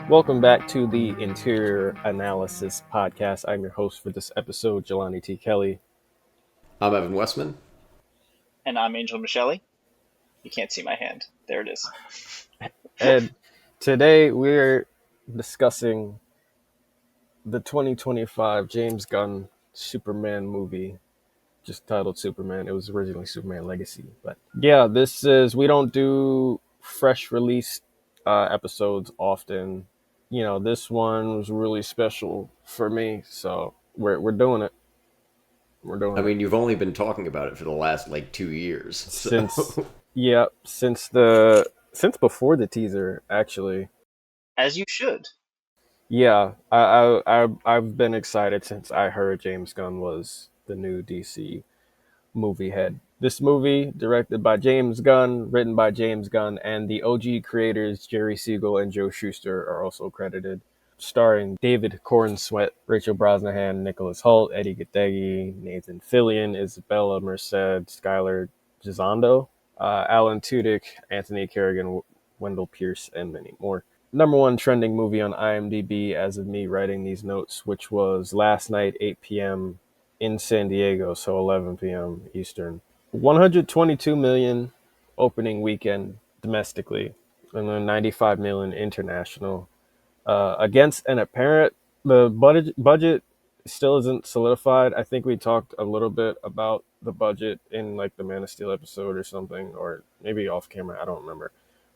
Welcome back to the Interior Analysis Podcast. I'm your host for this episode, Jelani T. Kelly. I'm Evan Westman. And I'm Angel Michele. You can't see my hand. There it is. And today we're discussing the 2025 James Gunn Superman movie, just titled Superman. It was originally Superman Legacy. But yeah, we don't do fresh release episodes often. You know, this one was really special for me, so we're doing it. I mean, you've only been talking about it for the last 2 years. Since since before the teaser, actually. As you should. Yeah, I've been excited since I heard James Gunn was the new DC movie head. This movie, directed by James Gunn, written by James Gunn, and the OG creators Jerry Siegel and Joe Shuster are also credited. Starring David Corenswet, Rachel Brosnahan, Nicholas Hoult, Eddie Gattegi, Nathan Fillion, Isabella Merced, Skylar Gisondo, Alan Tudyk, Anthony Kerrigan, Wendell Pierce, and many more. Number one trending movie on IMDb as of me writing these notes, which was last night, 8 p.m. in San Diego, so 11 p.m. Eastern. 122 million opening weekend domestically, and then 95 million international. Against an apparent, the budget still isn't solidified. I think we talked a little bit about the budget in like the Man of Steel episode or something, or maybe off camera. I don't remember,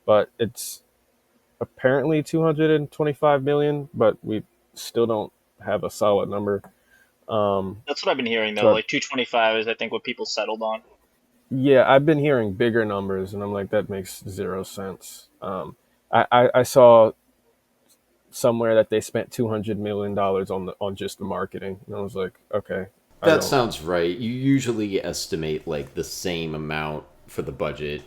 but it's apparently 225 million, but we still don't have a solid number. That's what I've been hearing, though. So 225 is, I think, what people settled on. yeah, I've been hearing bigger numbers, and I'm like, that makes zero sense. I saw somewhere that they spent $200 million on just the marketing, and I was like, okay, That sounds right. You usually estimate the same amount for the budget,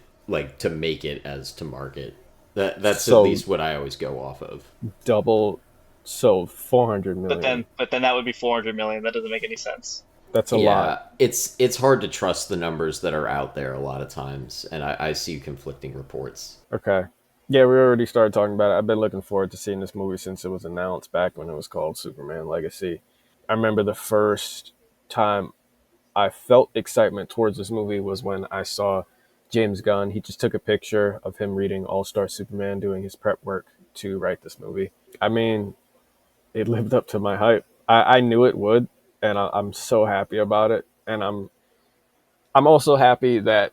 to make it as to market. That's at least what I always go off of. Double, so 400 million. But then that would be 400 million. That doesn't make any sense. That's a lot. It's hard to trust the numbers that are out there a lot of times, and I see conflicting reports. Okay. Yeah, we already started talking about it. I've been looking forward to seeing this movie since it was announced back when it was called Superman Legacy. I remember the first time I felt excitement towards this movie was when I saw James Gunn. He just took a picture of him reading All-Star Superman, doing his prep work to write this movie. I mean, it lived up to my hype. I knew it would, and I'm so happy about it. And I'm also happy that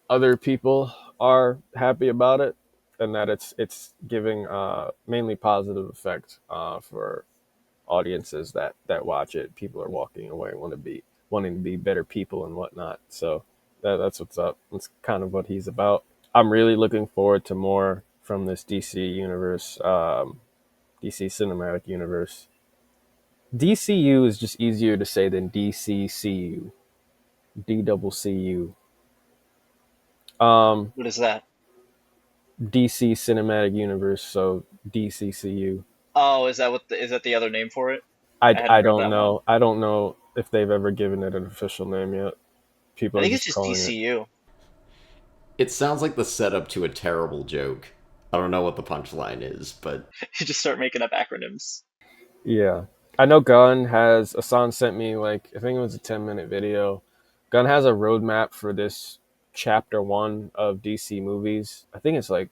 other people are happy about it, and that it's giving mainly positive effect for audiences that watch it. People are walking away wanting to be better people and whatnot. So that's what's up. That's kind of what he's about. I'm really looking forward to more from this DC universe, DC cinematic universe. DCU is just easier to say than DCCU. DCCU. What is that? DC Cinematic Universe, so DCCU. Oh, is that the other name for it? I don't know. One. I don't know if they've ever given it an official name yet. People I think it's just DCU. It sounds like the setup to a terrible joke. I don't know what the punchline is, but you just start making up acronyms. Yeah. I know Gunn has, Asan sent me I think it was a 10-minute video. Gunn has a roadmap for this chapter 1 of DC movies. I think it's a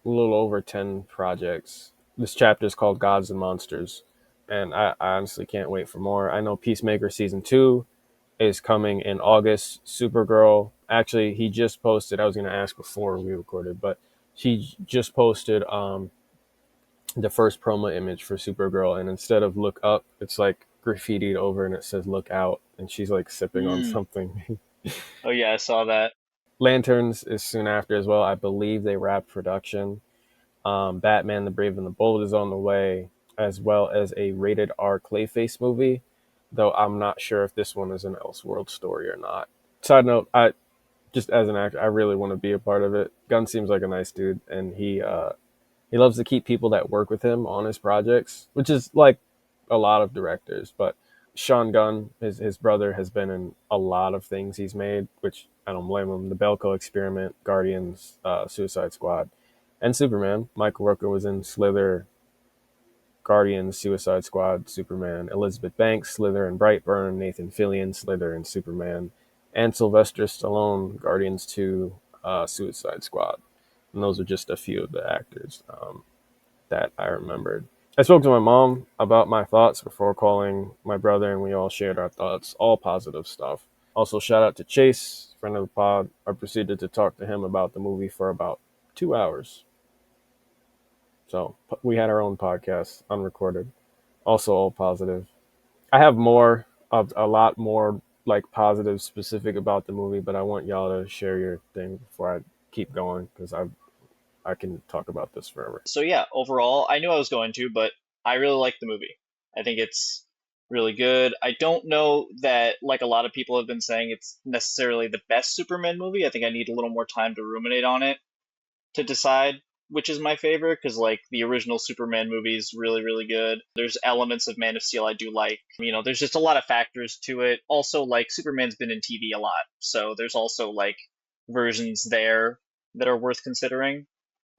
little over 10 projects. This chapter is called Gods and Monsters, and I honestly can't wait for more. I know Peacemaker Season 2 is coming in August. Supergirl, actually, he just posted, I was going to ask before we recorded, but she just posted the first promo image for Supergirl, and instead of look up, it's graffitied over and it says look out, and she's sipping on something. Oh yeah, I saw that. Lanterns is soon after as well. I believe they wrapped production. Batman the Brave and the Bold is on the way, as well as a rated R Clayface movie, though I'm not sure if this one is an Elseworld story or not. Side note, just as an actor, I really want to be a part of it. Gunn seems like a nice dude, and he loves to keep people that work with him on his projects, which is like a lot of directors. But Sean Gunn, his brother, has been in a lot of things he's made, which I don't blame him. The Belko Experiment, Guardians, Suicide Squad, and Superman. Michael Rooker was in Slither, Guardians, Suicide Squad, Superman, Elizabeth Banks, Slither and Brightburn, Nathan Fillion, Slither and Superman, and Sylvester Stallone, Guardians 2, Suicide Squad. And those are just a few of the actors that I remembered. I spoke to my mom about my thoughts before calling my brother, and we all shared our thoughts, all positive stuff. Also, shout out to Chase, friend of the pod. I proceeded to talk to him about the movie for about 2 hours. So we had our own podcast, unrecorded, also all positive. I have more of a lot more like positive specific about the movie, but I want y'all to share your thing before I keep going because I can talk about this forever. So yeah, overall, I knew I was going to, but I really like the movie. I think it's really good. I don't know that, like a lot of people have been saying, it's necessarily the best Superman movie. I think I need a little more time to ruminate on it to decide which is my favorite, because like the original Superman movie is really, really good. There's elements of Man of Steel I do like. There's just a lot of factors to it. Also, like Superman's been in TV a lot, so there's also like versions there that are worth considering,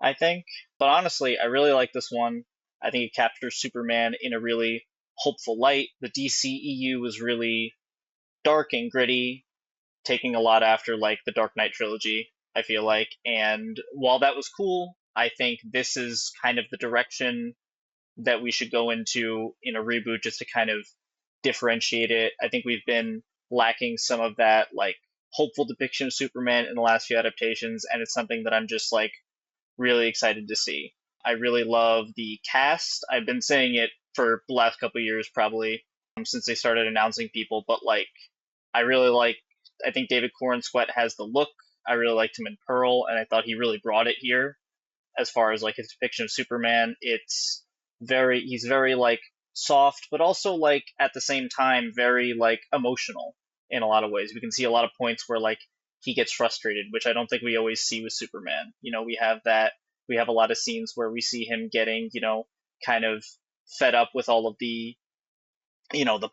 I think. But honestly, I really like this one. I think it captures Superman in a really hopeful light. The DCEU was really dark and gritty, taking a lot after like the Dark Knight trilogy, I feel like. And while that was cool, I think this is kind of the direction that we should go into in a reboot just to kind of differentiate it. I think we've been lacking some of that like hopeful depiction of Superman in the last few adaptations, and it's something that I'm just like really excited to see. I really love the cast. I've been saying it for the last couple of years, probably since they started announcing people, but like I really like. I think David Corenswet has the look. I really liked him in Pearl, and I thought he really brought it here. As far as like his depiction of Superman, he's very like soft, but also like at the same time very like emotional in a lot of ways. We can see a lot of points where like he gets frustrated, which I don't think we always see with Superman. We have a lot of scenes where we see him getting, kind of fed up with all of the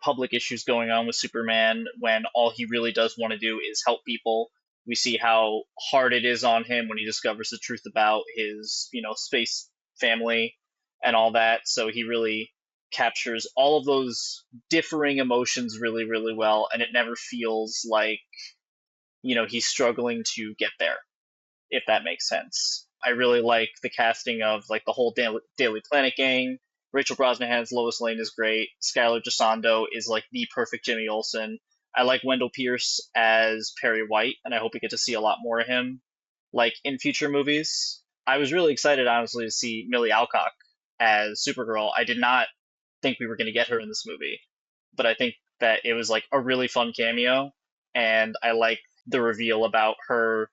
public issues going on with Superman when all he really does want to do is help people. We see how hard it is on him when he discovers the truth about his, space family and all that. So he really captures all of those differing emotions really, really well, and it never feels like, he's struggling to get there, if that makes sense. I really like the casting of like the whole Daily Planet gang. Rachel Brosnahan's Lois Lane is great. Skylar Gisondo is like the perfect Jimmy Olsen. I like Wendell Pierce as Perry White, and I hope we get to see a lot more of him, like in future movies. I was really excited, honestly, to see Millie Alcock as Supergirl. I did not think we were going to get her in this movie, but I think that it was like a really fun cameo, and I like the reveal about her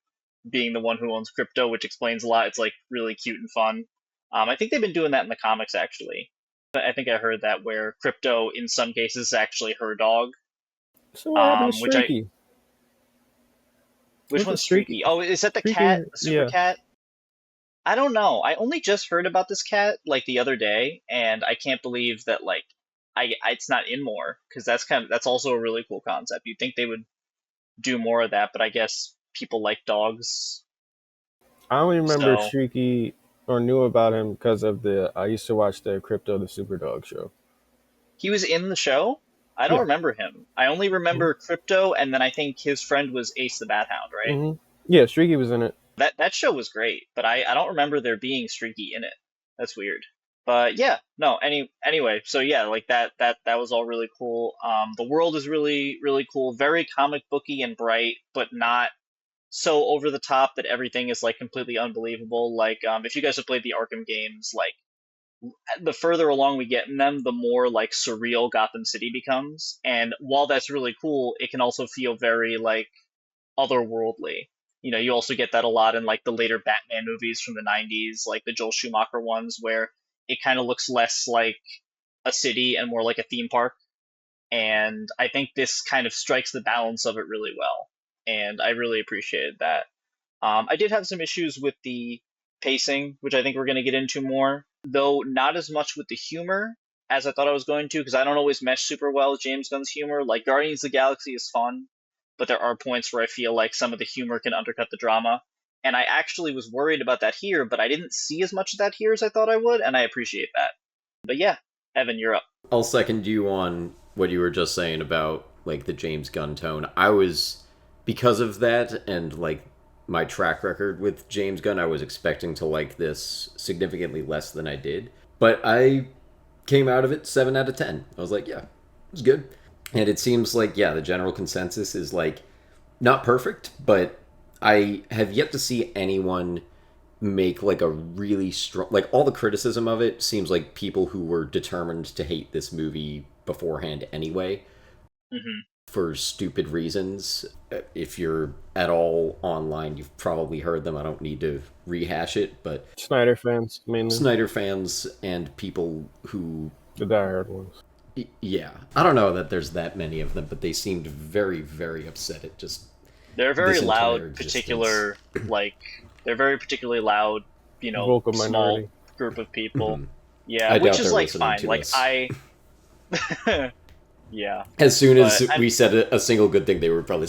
being the one who owns crypto, which explains a lot. It's like really cute and fun. I think they've been doing that in the comics actually. I think I heard that where crypto in some cases is actually her dog. So what happened to Which I Streaky? which What's the one's Streaky? Streaky? Oh, is that the cat, Streaky, the super yeah. cat? I don't know. I only just heard about this cat like the other day, and I can't believe that like it's not in more, because that's also a really cool concept. You'd think they would do more of that, but I guess people like dogs. I only remember So Streaky or knew about him because of I used to watch the Crypto the Superdog show. he was in the show. I don't Yeah. remember him. I only hmm remember Crypto, and then I think his friend was Ace the Bat Hound, right? hmm Yeah, Streaky was in it. That show was great, but I don't remember there being Streaky in it. That's weird. But yeah, no. Anyway, so yeah, like that was all really cool. The world is really really cool, very comic booky and bright, but not so over the top that everything is like completely unbelievable. Like if you guys have played the Arkham games, like the further along we get in them, the more like surreal Gotham City becomes. And while that's really cool, it can also feel very like otherworldly. You also get that a lot in like the later Batman movies from the 90s, like the Joel Schumacher ones, where it kind of looks less like a city and more like a theme park. And I think this kind of strikes the balance of it really well. And I really appreciated that. I did have some issues with the pacing, which I think we're going to get into more, though not as much with the humor as I thought I was going to, because I don't always mesh super well with James Gunn's humor. Like Guardians of the Galaxy is fun, but there are points where I feel like some of the humor can undercut the drama. And I actually was worried about that here, but I didn't see as much of that here as I thought I would, and I appreciate that. But yeah, Evan, you're up. I'll second you on what you were just saying about like the James Gunn tone. I was, because of that and like my track record with James Gunn, I was expecting to like this significantly less than I did. But I came out of it 7 out of 10. I was like, yeah, it was good. And it seems like, yeah, the general consensus is like not perfect, but I have yet to see anyone make like a really strong, like all the criticism of it seems like people who were determined to hate this movie beforehand anyway Hmm. for stupid reasons. If you're at all online, you've probably heard them. I don't need to rehash it, but Snyder fans mainly, Snyder fans and people who, the diehard ones. yeah, I don't know that there's that many of them, but they seemed very, very upset at just They're very this loud, entire existence. particular, like, they're very particularly loud, Vocal small minority. group of people. Mhm. Yeah, I which doubt is they're like listening fine. to Like, this. yeah, As soon as but I'm, we said a single good thing, they were probably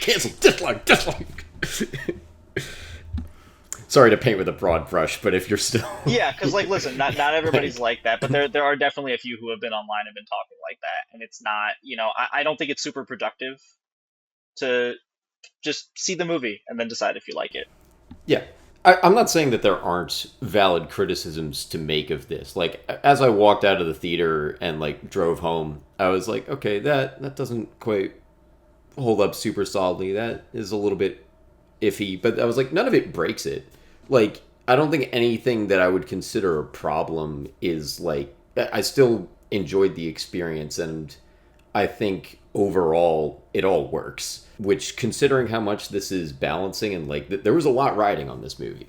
cancel, dislike, dislike. Sorry to paint with a broad brush, but if you're still yeah, because like, listen, not everybody's like, like that, but there are definitely a few who have been online and been talking like that, and it's not, I don't think it's super productive to just see the movie and then decide if you like it. yeah, I'm not saying that there aren't valid criticisms to make of this. Like as I walked out of the theater and like drove home, I was like, okay, that doesn't quite hold up super solidly. That is a little bit iffy, but I was like, none of it breaks it. Like, I don't think anything that I would consider a problem is like, I still enjoyed the experience, and I think overall it all works. Which, considering how much this is balancing, and like, there was a lot riding on this movie.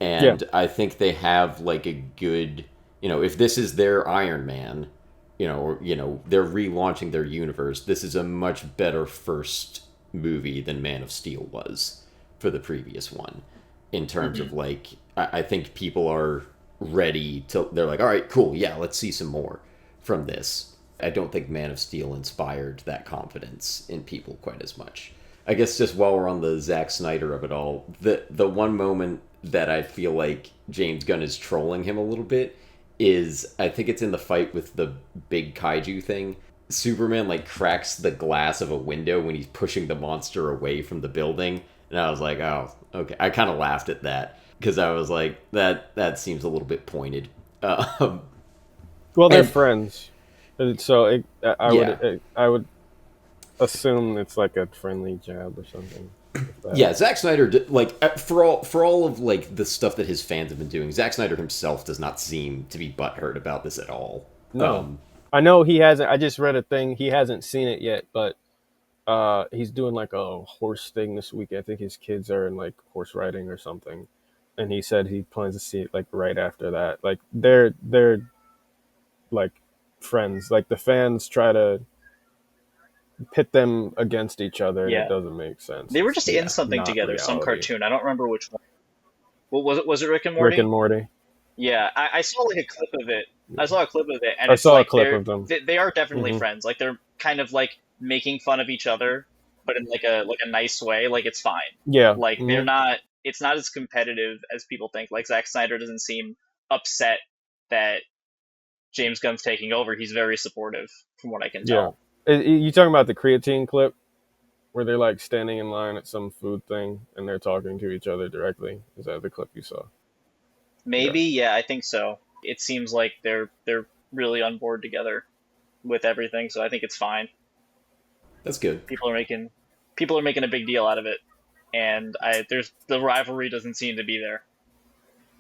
Yeah, And I think they have like a good, if this is their Iron Man, or they're relaunching their universe, this is a much better first movie than Man of Steel was for the previous one, in terms Hmm. of like, I think people are ready to, they're like, all right, cool, yeah, let's see some more from this. I don't think Man of Steel inspired that confidence in people quite as much. I guess just while we're on the Zack Snyder of it all, the one moment that I feel like James Gunn is trolling him a little bit is, I think it's in the fight with the big kaiju thing. Superman like cracks the glass of a window when he's pushing the monster away from the building, and I was like, oh, okay. I kind of laughed at that because I was like, that seems a little bit pointed. Um, well, they're and friends, so yeah, I would assume it's like a friendly jab or something. If that. yeah, Zack Snyder did, like for all of like the stuff that his fans have been doing, Zack Snyder himself does not seem to be butthurt about this at all. No, Um, I know he hasn't. I just read a thing. He hasn't seen it yet, but he's doing like a horse thing this week. I think his kids are in like horse riding or something, and he said he plans to see it like right after that. Like they're like friends. Like the fans try to pit them against each other, and it Yeah, doesn't make sense. they were It's just in yeah, something not together, some reality. cartoon. I don't remember which one. What was it? Was it Rick and Rick and Morty? Morty. Yeah, I saw like a clip of it. I saw a clip of it, and I it's saw a like clip of them. they are definitely Hmm. friends. Like they're kind of like making fun of each other, but in like a nice way. Like it's fine. Yeah. Like they're Hmm. not. It's not as competitive as people think. Like Zack Snyder doesn't seem upset that James Gunn's taking over. He's very supportive, from what I can Yeah. tell. You talking about the creatine clip where they're like standing in line at some food thing and they're talking to each other directly? Is that the clip you saw? Yeah. Maybe, yeah, I think so. It seems like they're really on board together with everything, so I think it's fine. that's good. People are making people are making a big deal out of it, and I there's the rivalry doesn't seem to be there.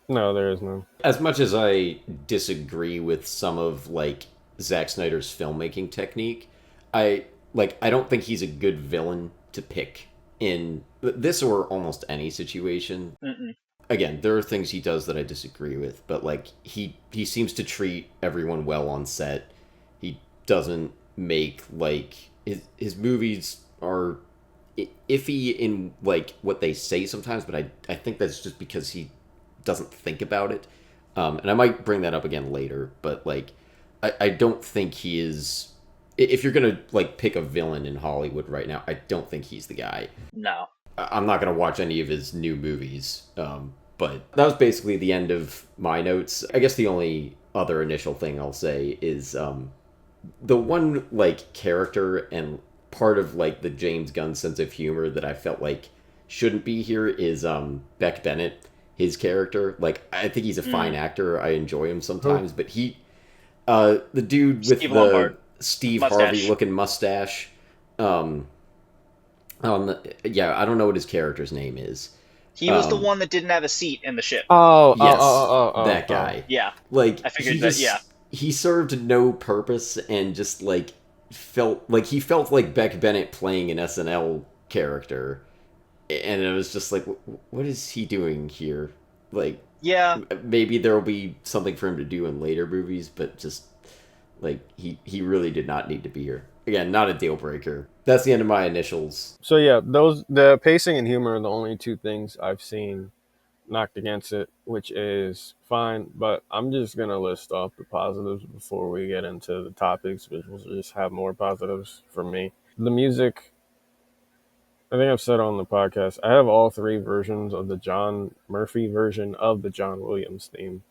No, there is none. As much as I disagree with some of like Zack Snyder's filmmaking technique, I don't think he's a good villain to pick in this or almost any situation. Mm-mm. Again, there are things he does that I disagree with, but like he seems to treat everyone well on set. He doesn't make like his movies are iffy in like what they say sometimes, but I think that's just because he doesn't think about it. And I might bring that up again later, but like I don't think he is. If you're gonna like pick a villain in Hollywood right now, I don't think he's the guy. No. I'm not gonna watch any of his new movies. But that was basically the end of my notes. I guess the only other initial thing I'll say is the one like character and part of like the James Gunn sense of humor that I felt like shouldn't be here is Beck Bennett. His character, like I think he's a fine Mm, actor. I enjoy him Who? sometimes, but the dude with Steve the Lombard, Steve Harvey mustache. looking mustache, um, yeah, I don't know what his character's name is. He was the Um, one that didn't have a seat in the ship. yes, that Oh. guy. Yeah, Like I figured that. Yeah, he served no purpose and just like he felt like Beck Bennett playing an SNL character, and it was just like, what is he doing here? Like yeah. maybe there will be something for him to do in later movies, but just like he really did not need to be here. Again, not a deal breaker. That's the end of my initials. So yeah, the pacing and humor are the only two things I've seen knocked against it, which is fine. But I'm just gonna list off the positives before we get into the topics, which will just have more positives for me. The music, I think I've said on the podcast, I have all three versions of the John Murphy version of the John Williams theme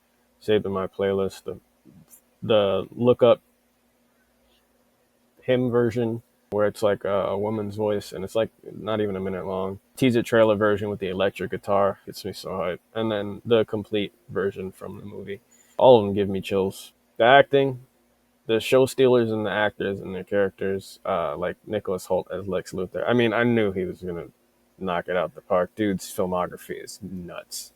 saved in my playlist. The look up him version where it's like a woman's voice and it's like not even a minute long. Teaser trailer version with the electric guitar gets me so hyped. And then the complete version from the movie. All of them give me chills. The acting, the show stealers and the actors and their characters, like Nicholas Hoult as Lex Luthor. I mean, I knew he was gonna knock it out the park. Dude's filmography is nuts.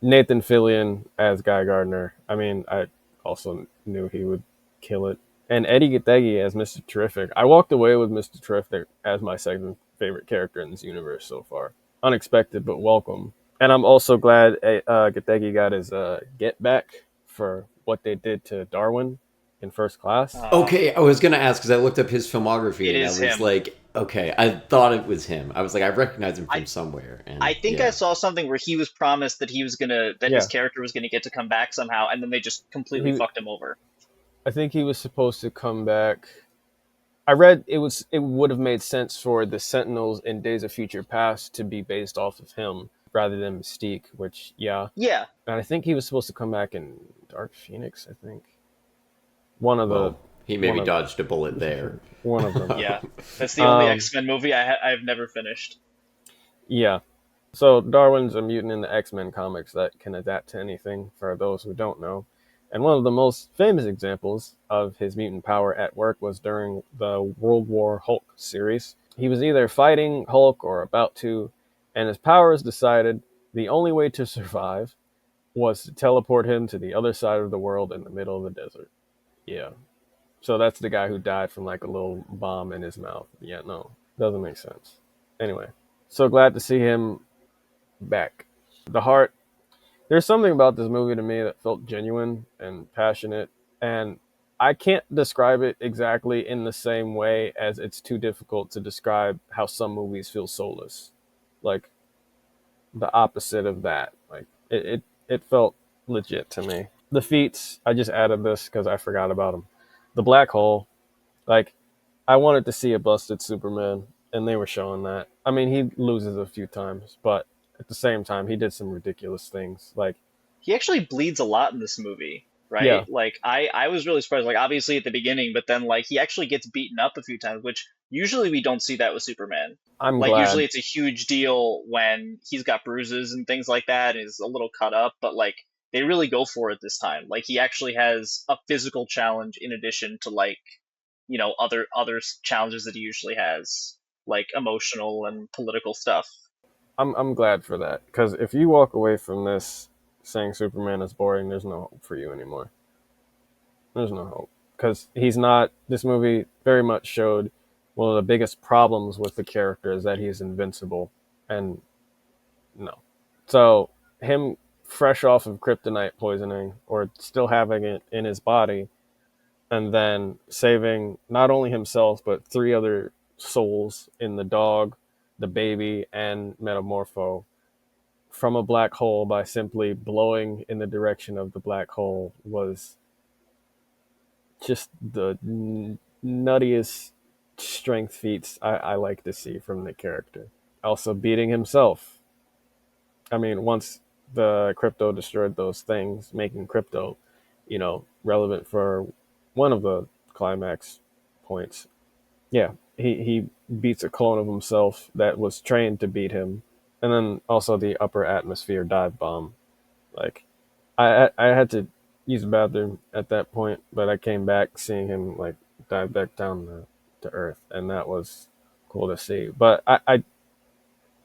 Nathan Fillion as Guy Gardner. I mean, I also knew he would kill it. And Eddie Gattegi as Mr. Terrific. I walked away with Mr. Terrific as my second favorite character in this universe so far. Unexpected, but welcome. And I'm also glad Gattegi got his get back for what they did to Darwin in First Class. Okay, I was gonna ask because I looked up his filmography It and I is was him. like, okay, I thought it was him. I was like, I recognize him I from somewhere, I and think I yeah. saw something where he was promised that his Yeah, character was gonna get to come back somehow, and then they just completely he. fucked him over. I think he was supposed to come back. I read it would have made sense for the Sentinels in Days of Future Past to be based off of him rather than Mystique, which yeah. Yeah, And I think he was supposed to come back in Dark Phoenix, I think. One of the Well, he one maybe of dodged a bullet there. one of them. yeah. That's the only Um X-Men movie I've never finished. yeah. So Darwin's a mutant in the X-Men comics that can adapt to anything for those who don't know. And one of the most famous examples of his mutant power at work was during the World War Hulk series. He was either fighting Hulk or about to, and his powers decided the only way to survive was to teleport him to the other side of the world in the middle of the desert. Yeah. So that's the guy who died from like a little bomb in his mouth. Yeah, no, doesn't make sense. Anyway, so glad to see him back. The heart, there's something about this movie to me that felt genuine and passionate, and I can't describe it exactly in the same way as it's too difficult to describe how some movies feel soulless. Like the opposite of that. Like it felt legit to me. The feats, I just added this because I forgot about them. The black hole, like I wanted to see a busted Superman, and they were showing that. I mean, he loses a few times, but at the same time, he did some ridiculous things. Like, He actually bleeds a lot in this movie, right? yeah, Like I was really surprised. Like obviously at the beginning, but then like he actually gets beaten up a few times, which usually we don't see that with Superman. I'm Like usually glad. it's a huge deal when he's got bruises and things like that, and is a little cut up, but like they really go for it this time. Like he actually has a physical challenge in addition to like, other challenges that he usually has, like emotional and political stuff. I'm glad for that because if you walk away from this saying Superman is boring, there's no hope for you anymore. There's no hope because he's not. This movie very much showed one of the biggest problems with the character is that he's invincible, and no. So him fresh off of kryptonite poisoning or still having it in his body and then saving not only himself but three other souls in the dog, the baby, and Metamorpho from a black hole by simply blowing in the direction of the black hole was just the nuttiest strength feats I like to see from the character. Also beating himself. I mean, once the crypto destroyed those things, making crypto, relevant for one of the climax points. Yeah, he beats a clone of himself that was trained to beat him, and then also the upper atmosphere dive bomb. Like, I had to use the bathroom at that point, but I came back seeing him like dive back down to Earth, and that was cool to see. But I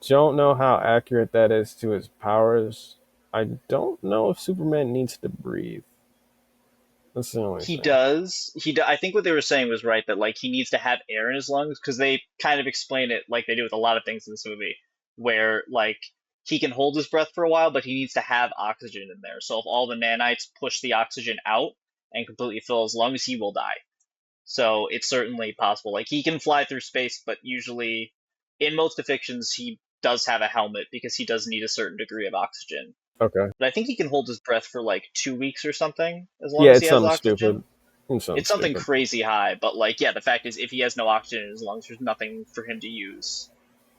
don't know how accurate that is to his powers. I don't know if Superman needs to breathe. That's the only He thing. does. I think what they were saying was right that like he needs to have air in his lungs because they kind of explain it like they do with a lot of things in this movie, where like he can hold his breath for a while, but he needs to have oxygen in there. So if all the nanites push the oxygen out and completely fill his lungs, he will die. So it's certainly possible. Like he can fly through space, but usually in most depictions he does have a helmet because he does need a certain degree of oxygen. Okay. But I think he can hold his breath for like 2 weeks or something as long Yeah, as he it's has something stupid. oxygen. It's something It's something stupid. crazy high, but like, yeah, the fact is, if he has no oxygen in his lungs, there's nothing for him to use.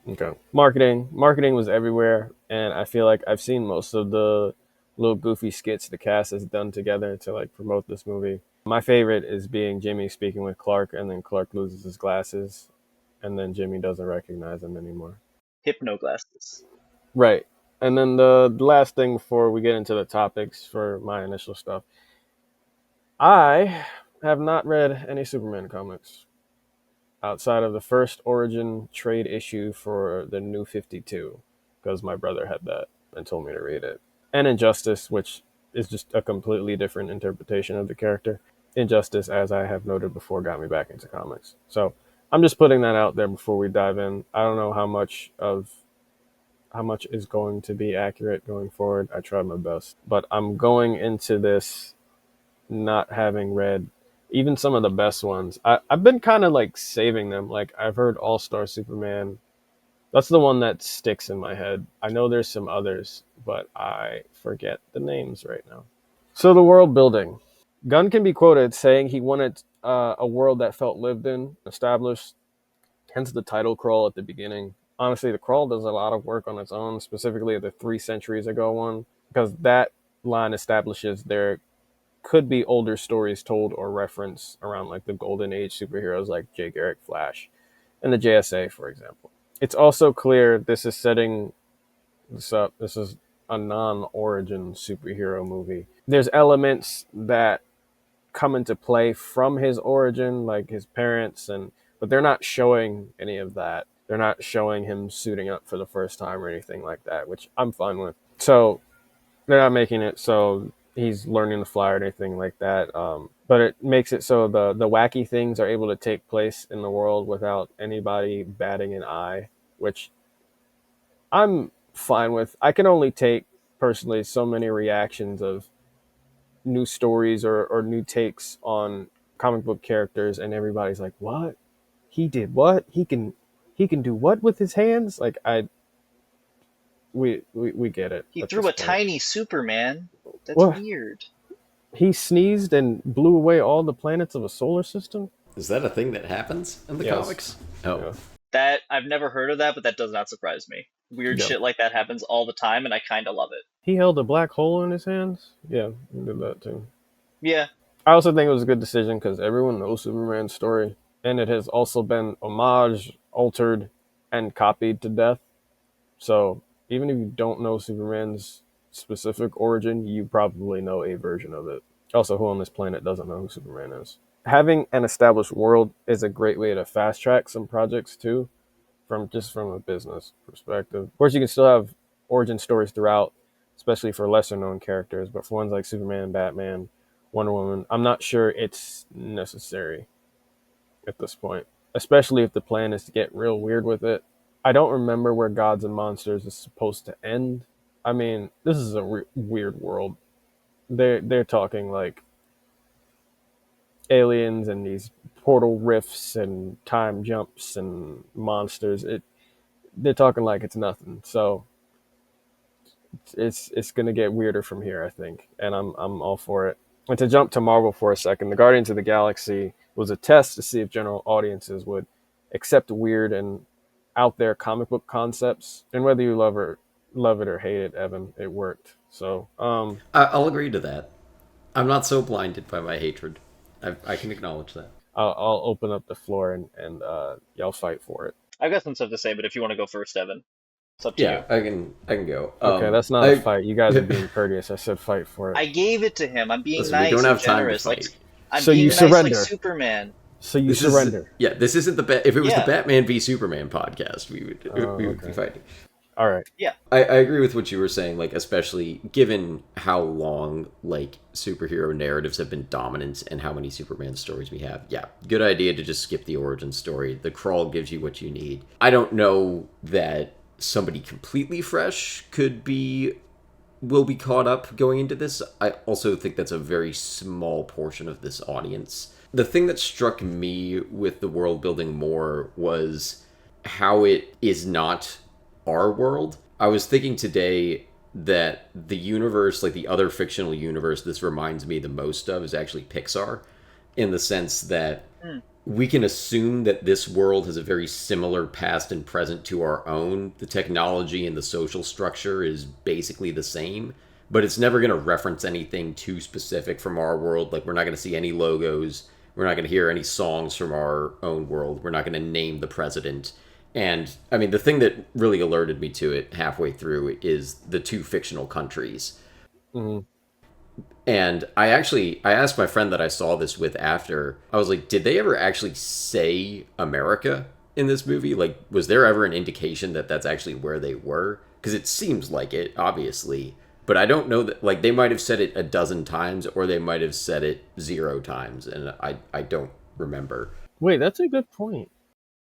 Okay. Marketing was everywhere, and I feel like I've seen most of the little goofy skits the cast has done together to like promote this movie. My favorite is being Jimmy speaking with Clark, and then Clark loses his glasses, and then Jimmy doesn't recognize him anymore. Hypno glasses. Right. And then the last thing before we get into the topics for my initial stuff, I have not read any Superman comics outside of the first Origin trade issue for the New 52, because my brother had that and told me to read it. And Injustice, which is just a completely different interpretation of the character. Injustice, as I have noted before, got me back into comics. So I'm just putting that out there before we dive in. I don't know how much is going to be accurate going forward. I tried my best, but I'm going into this not having read even some of the best ones. I've been kind of like saving them. Like, I've heard All Star Superman. That's the one that sticks in my head. I know there's some others, but I forget the names right now. So the world building. Gunn can be quoted saying he wanted a world that felt lived in, established, hence the title crawl at the beginning. Honestly, the crawl does a lot of work on its own, specifically the 3 centuries ago one, because that line establishes there could be older stories told or referenced around like the golden age superheroes like Jay Garrick Flash and the JSA, for example. It's also clear this is setting this up. This is a non-origin superhero movie. There's elements that come into play from his origin, like his parents, but they're not showing any of that. They're not showing him suiting up for the first time or anything like that, which I'm fine with. So they're not making it so he's learning to fly or anything like that. But it makes it so the wacky things are able to take place in the world without anybody batting an eye, which I'm fine with. I can only take personally so many reactions of new stories or new takes on comic book characters, and everybody's like, "What? He did what? He can do what with his hands?" Like, we get it He at threw this a point. tiny Superman. That's What? weird. He sneezed and blew away all the planets of a solar system? Is that a thing that happens in the Yes. comics? Oh, Yeah. That I've never heard of that, but that does not surprise me. Weird Yeah. shit like that happens all the time, and I kind of love it. He held a black hole in his hands? Yeah, he did that too. Yeah, I also think it was a good decision because everyone knows Superman's story. And it has also been homage, altered, and copied to death. So even if you don't know Superman's specific origin, you probably know a version of it. Also, who on this planet doesn't know who Superman is? Having an established world is a great way to fast track some projects too, from a business perspective. Of course, you can still have origin stories throughout, especially for lesser known characters. But for ones like Superman, Batman, Wonder Woman, I'm not sure it's necessary at this point. Especially if the plan is to get real weird with it. I don't remember where Gods and Monsters is supposed to end. I mean, this is a weird world. They're talking like aliens and these portal rifts and time jumps and monsters. They're talking like it's nothing. So it's gonna get weirder from here, I think, and I'm all for it. And to jump to Marvel for a second, the Guardians of the Galaxy was a test to see if general audiences would accept weird and out there comic book concepts, and whether you love it or hate it, Evan, it worked. So I'll agree to that. I'm not so blinded by my hatred. I can acknowledge that. I'll open up the floor and y'all fight for it. I've got some stuff to say, but if you want to go first, Evan, it's up to Yeah, you. I can go. Okay, that's not a I fight. You guys are being courteous. I said fight for it. I gave it to him. I'm being Listen, we don't nice and have time to generous. Like fight. I'm So you being nice like surrender. Superman. So you This is surrender. yeah. This isn't if it was the Yeah. Batman v Superman podcast, we would be Okay. fighting. All right. Yeah. I agree with what you were saying, like especially given how long like superhero narratives have been dominant and how many Superman stories we have. Yeah, good idea to just skip the origin story. The crawl gives you what you need. I don't know that somebody completely fresh will be caught up going into this. I also think that's a very small portion of this audience. The thing that struck me with the world building more was how it is not our world. I was thinking today that the universe, like the other fictional universe this reminds me the most of, is actually Pixar, in the sense that Hmm. we can assume that this world has a very similar past and present to our own. The technology and the social structure is basically the same, but it's never going to reference anything too specific from our world. Like, we're not going to see any logos. We're not going to hear any songs from our own world. We're not going to name the president. And I mean, the thing that really alerted me to it halfway through is the two fictional countries. Mhm. And I asked my friend that I saw this with after. I was like, did they ever actually say America in this movie? Like, was there ever an indication that that's actually where they were? Because it seems like it, obviously. But I don't know that, like, they might have said it a dozen times or they might have said it 0 times. And I don't remember. Wait, that's a good point.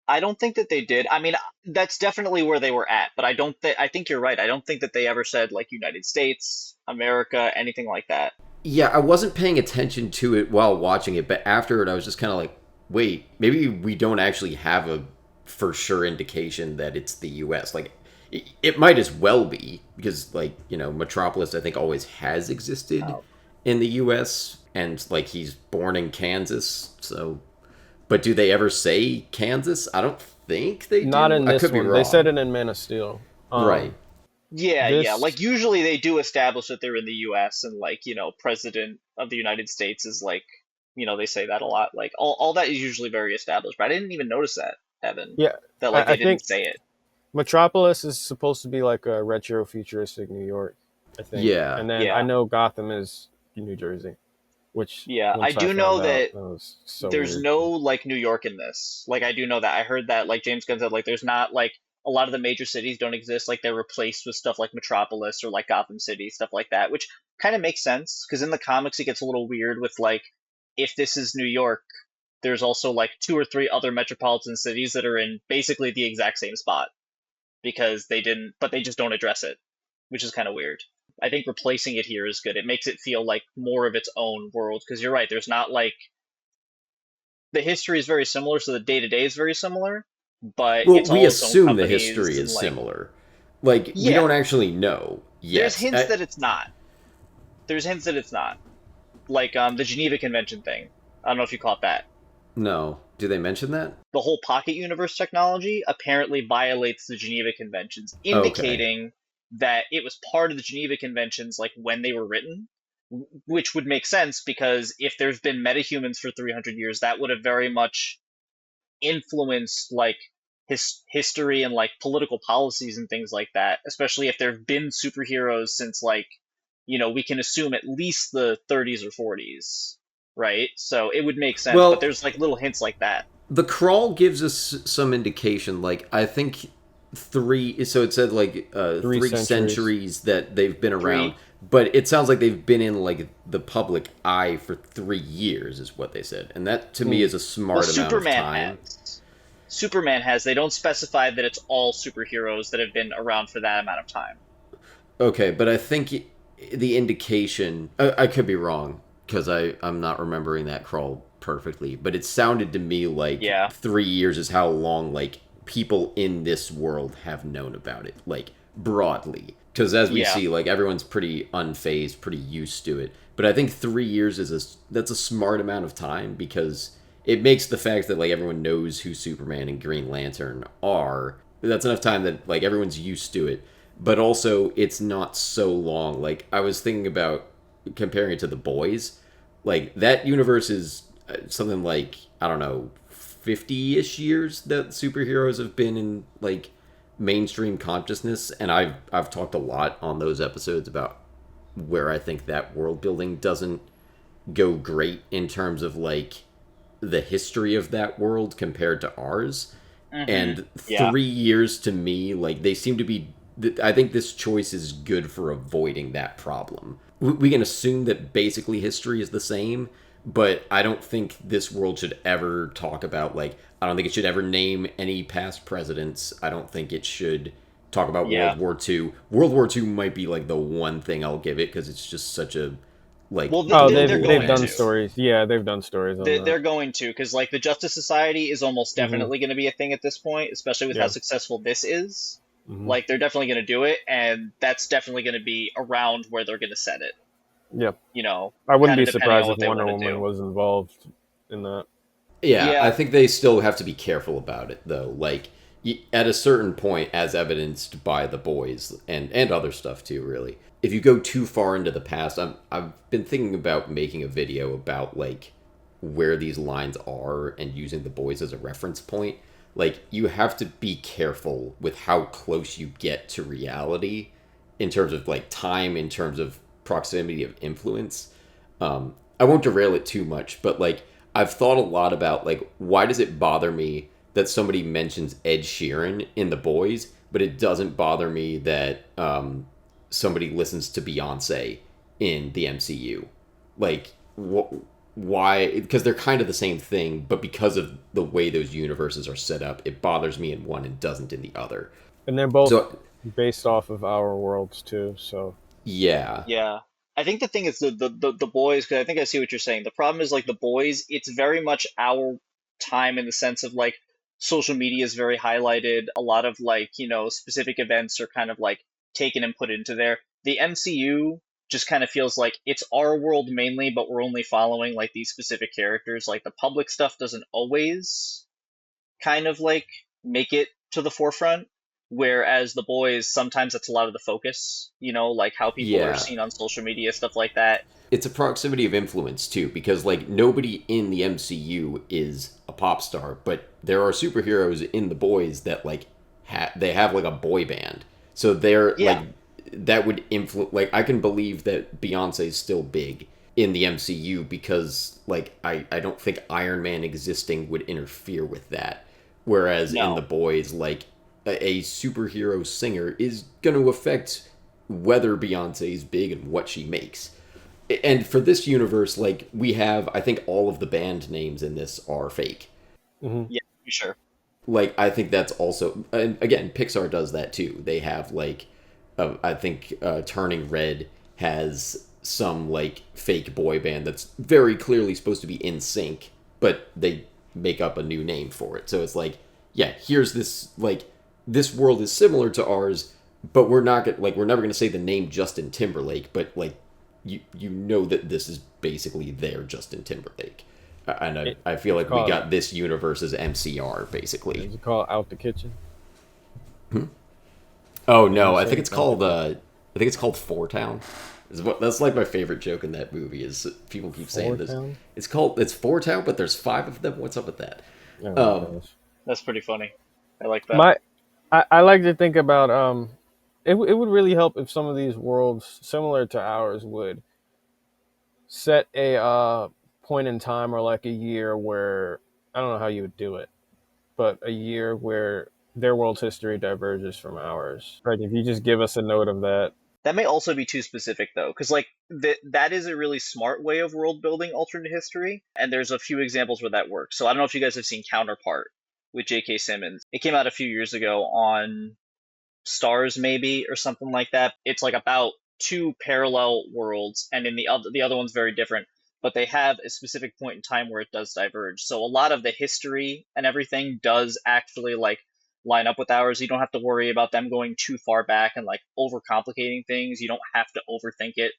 I don't think that they did. I mean, that's definitely where they were at, but I don't think I think you're right. I don't think that they ever said like United States, America, anything like that. Yeah, I wasn't paying attention to it while watching it, but after it, I was just kind of like, wait, maybe we don't actually have a for sure indication that it's the U.S. Like, it might as well be because, like, Metropolis, I think, always has existed Oh. in the U.S. and like he's born in Kansas. So, but do they ever say Kansas? I don't think they Not do. in I this could be one. They said wrong. it in Man of Steel. Right. Yeah, yeah. This Like usually they do establish that they're in the US and like, President of the United States is like, they say that a lot. Like all that is usually very established. But I didn't even notice that, Evan, Yeah, that like I they think didn't say it. Metropolis is supposed to be like a retro futuristic New York, I think. Yeah. And then I Yeah. know Gotham is New Jersey, which Yeah, I once I do know found out, that that was so there's weird. no like New York in this. Like I do know that. I heard that like James Gunn said like there's not like a lot of the major cities don't exist. Like they're replaced with stuff like Metropolis or like Gotham City, stuff like that, which kind of makes sense because in the comics it gets a little weird with like if this is New York, there's also like two or three other metropolitan cities that are in basically the exact same spot because they didn't, but they just don't address it, which is kind of weird. I think replacing it here is good. It makes it feel like more of its own world because you're right. There's not like the history is very similar, so the day to day is very similar, but Well, it's we all its own assume the history companies and is like similar. Like, we yeah, don't actually know there's yet. hints that it's not. There's hints that it's not. Like the Geneva Convention thing. I don't know if you caught that. No. Do they mention that? The whole pocket universe technology apparently violates the Geneva Conventions, Okay. indicating that it was part of the Geneva Conventions like when they were written, which would make sense because if there's been metahumans for 300 years, that would have very much influenced like history and like political policies and things like that, especially if there have been superheroes since like we can assume at least the 30s or 40s, right? So it would make sense, but Well, there's like little hints like that. the crawl gives us some indication. Like, I think so it said like Three centuries. centuries that they've been around, Three. but it sounds like they've been in like the public eye for 3 years, is what they said. And that to me Hmm. is a Well, smart amount of Superman time. has. Superman has. They don't specify that it's all superheroes that have been around for that amount of time. Okay, but I think the indication, I could be wrong because I'm not remembering that crawl perfectly, but it sounded to me like Yeah. 3 years is how long like people in this world have known about it, like broadly. Because as we Yeah. see, like everyone's pretty unfazed, pretty used to it. But I think 3 years that's a smart amount of time because it makes the fact that like everyone knows who Superman and Green Lantern are. That's enough time that like everyone's used to it, but also it's not so long. Like I was thinking about comparing it to the boys, like that universe is something like, I don't know, 50-ish years that superheroes have been in like mainstream consciousness, and I've talked a lot on those episodes about where I think that world building doesn't go great in terms of like the history of that world compared to ours. Mm-hmm. And Yeah. 3 years to me, like they seem to be. I think this choice is good for avoiding that problem. We can assume that basically history is the same, but I don't think this world should ever talk about like. I don't think it should ever name any past presidents. I don't think it should talk about Yeah. World War II. World War II might be like the one thing I'll give it because it's just such a like Well, Oh, they're they've global going done to. event. stories. Yeah, they've done stories on that. They're going to, because like the Justice Society is almost Hmm. definitely going to be a thing at this point, especially with how Yeah. successful this is. Hmm. Like they're definitely going to do it, and that's definitely going to be around where they're going to set it. Yeah. You know, I wouldn't kind of be depending on surprised if what they Wonder want to Woman do. was involved in that. Yeah, I Yeah, think they still have to be careful about it though. Like at a certain point, as evidenced by the boys and other stuff too. Really, if you go too far into the past, I've been thinking about making a video about like where these lines are and using the boys as a reference point. Like you have to be careful with how close you get to reality in terms of like time, in terms of proximity of influence. I won't derail it too much, but like I've thought a lot about like why does it bother me that somebody mentions Ed Sheeran in The Boys, but it doesn't bother me that somebody listens to Beyonce in the MCU. Like why? Because they're kind of the same thing, but because of the way those universes are set up, it bothers me in one and doesn't in the other. And they're both So based off of our worlds too. So yeah, yeah. I think the thing is the boys, because I think I see what you're saying. The problem is like the boys, it's very much our time in the sense of like social media is very highlighted. A lot of like, specific events are kind of like taken and put into there. The MCU just kind of feels like it's our world mainly, but we're only following like these specific characters. Like the public stuff doesn't always kind of like make it to the forefront. Whereas the boys, sometimes that's a lot of the focus, like how people are yeah. seen on social media, stuff like that. It's a proximity of influence too, because like nobody in the MCU is a pop star, but there are superheroes in the boys that like they have like a boy band, so they're like Yeah, that would influence. Like I can believe that Beyonce is still big in the MCU because like I don't think Iron Man existing would interfere with that, whereas in the no. boys like a superhero singer is going to affect whether Beyonce is big and what she makes. And for this universe, like we have, I think all of the band names in this are fake. hmm Yeah, for sure. Like I think that's also, and again, Pixar does that too. They have like, I think Turning Red has some like fake boy band that's very clearly supposed to be in sync, but they make up a new name for it. So it's like, yeah, here's this like this world is similar to ours, but we're not gonna like we're never gonna say the name Justin Timberlake, but like you know that this is basically their Justin Timberlake. And it, I feel it's like we called got this universe as MCR basically. is it called Out the Kitchen? Oh Did you no, I say think it's Out the Kitchen? I think it's called Four Town. That's like my favorite joke in that movie is people keep saying Four this. Town? It's Four Town, but there's five of them. What's up with that? Oh my Um, gosh. That's pretty funny. I like that. My I like to think about it would really help if some of these worlds similar to ours would set a point in time or like a year where I don't know how you would do it, but a year where their world's history diverges from ours. Right? If you just give us a note of that. That may also be too specific though, because like that is a really smart way of world building alternate history, and there's a few examples where that works. So I don't know if you guys have seen Counterpart with J.K. Simmons. It came out a few years ago on Stars maybe or something like that. It's like about two parallel worlds, and in the other one's very different, but they have a specific point in time where it does diverge. So a lot of the history and everything does actually like line up with ours. You don't have to worry about them going too far back and like overcomplicating things. You don't have to overthink it,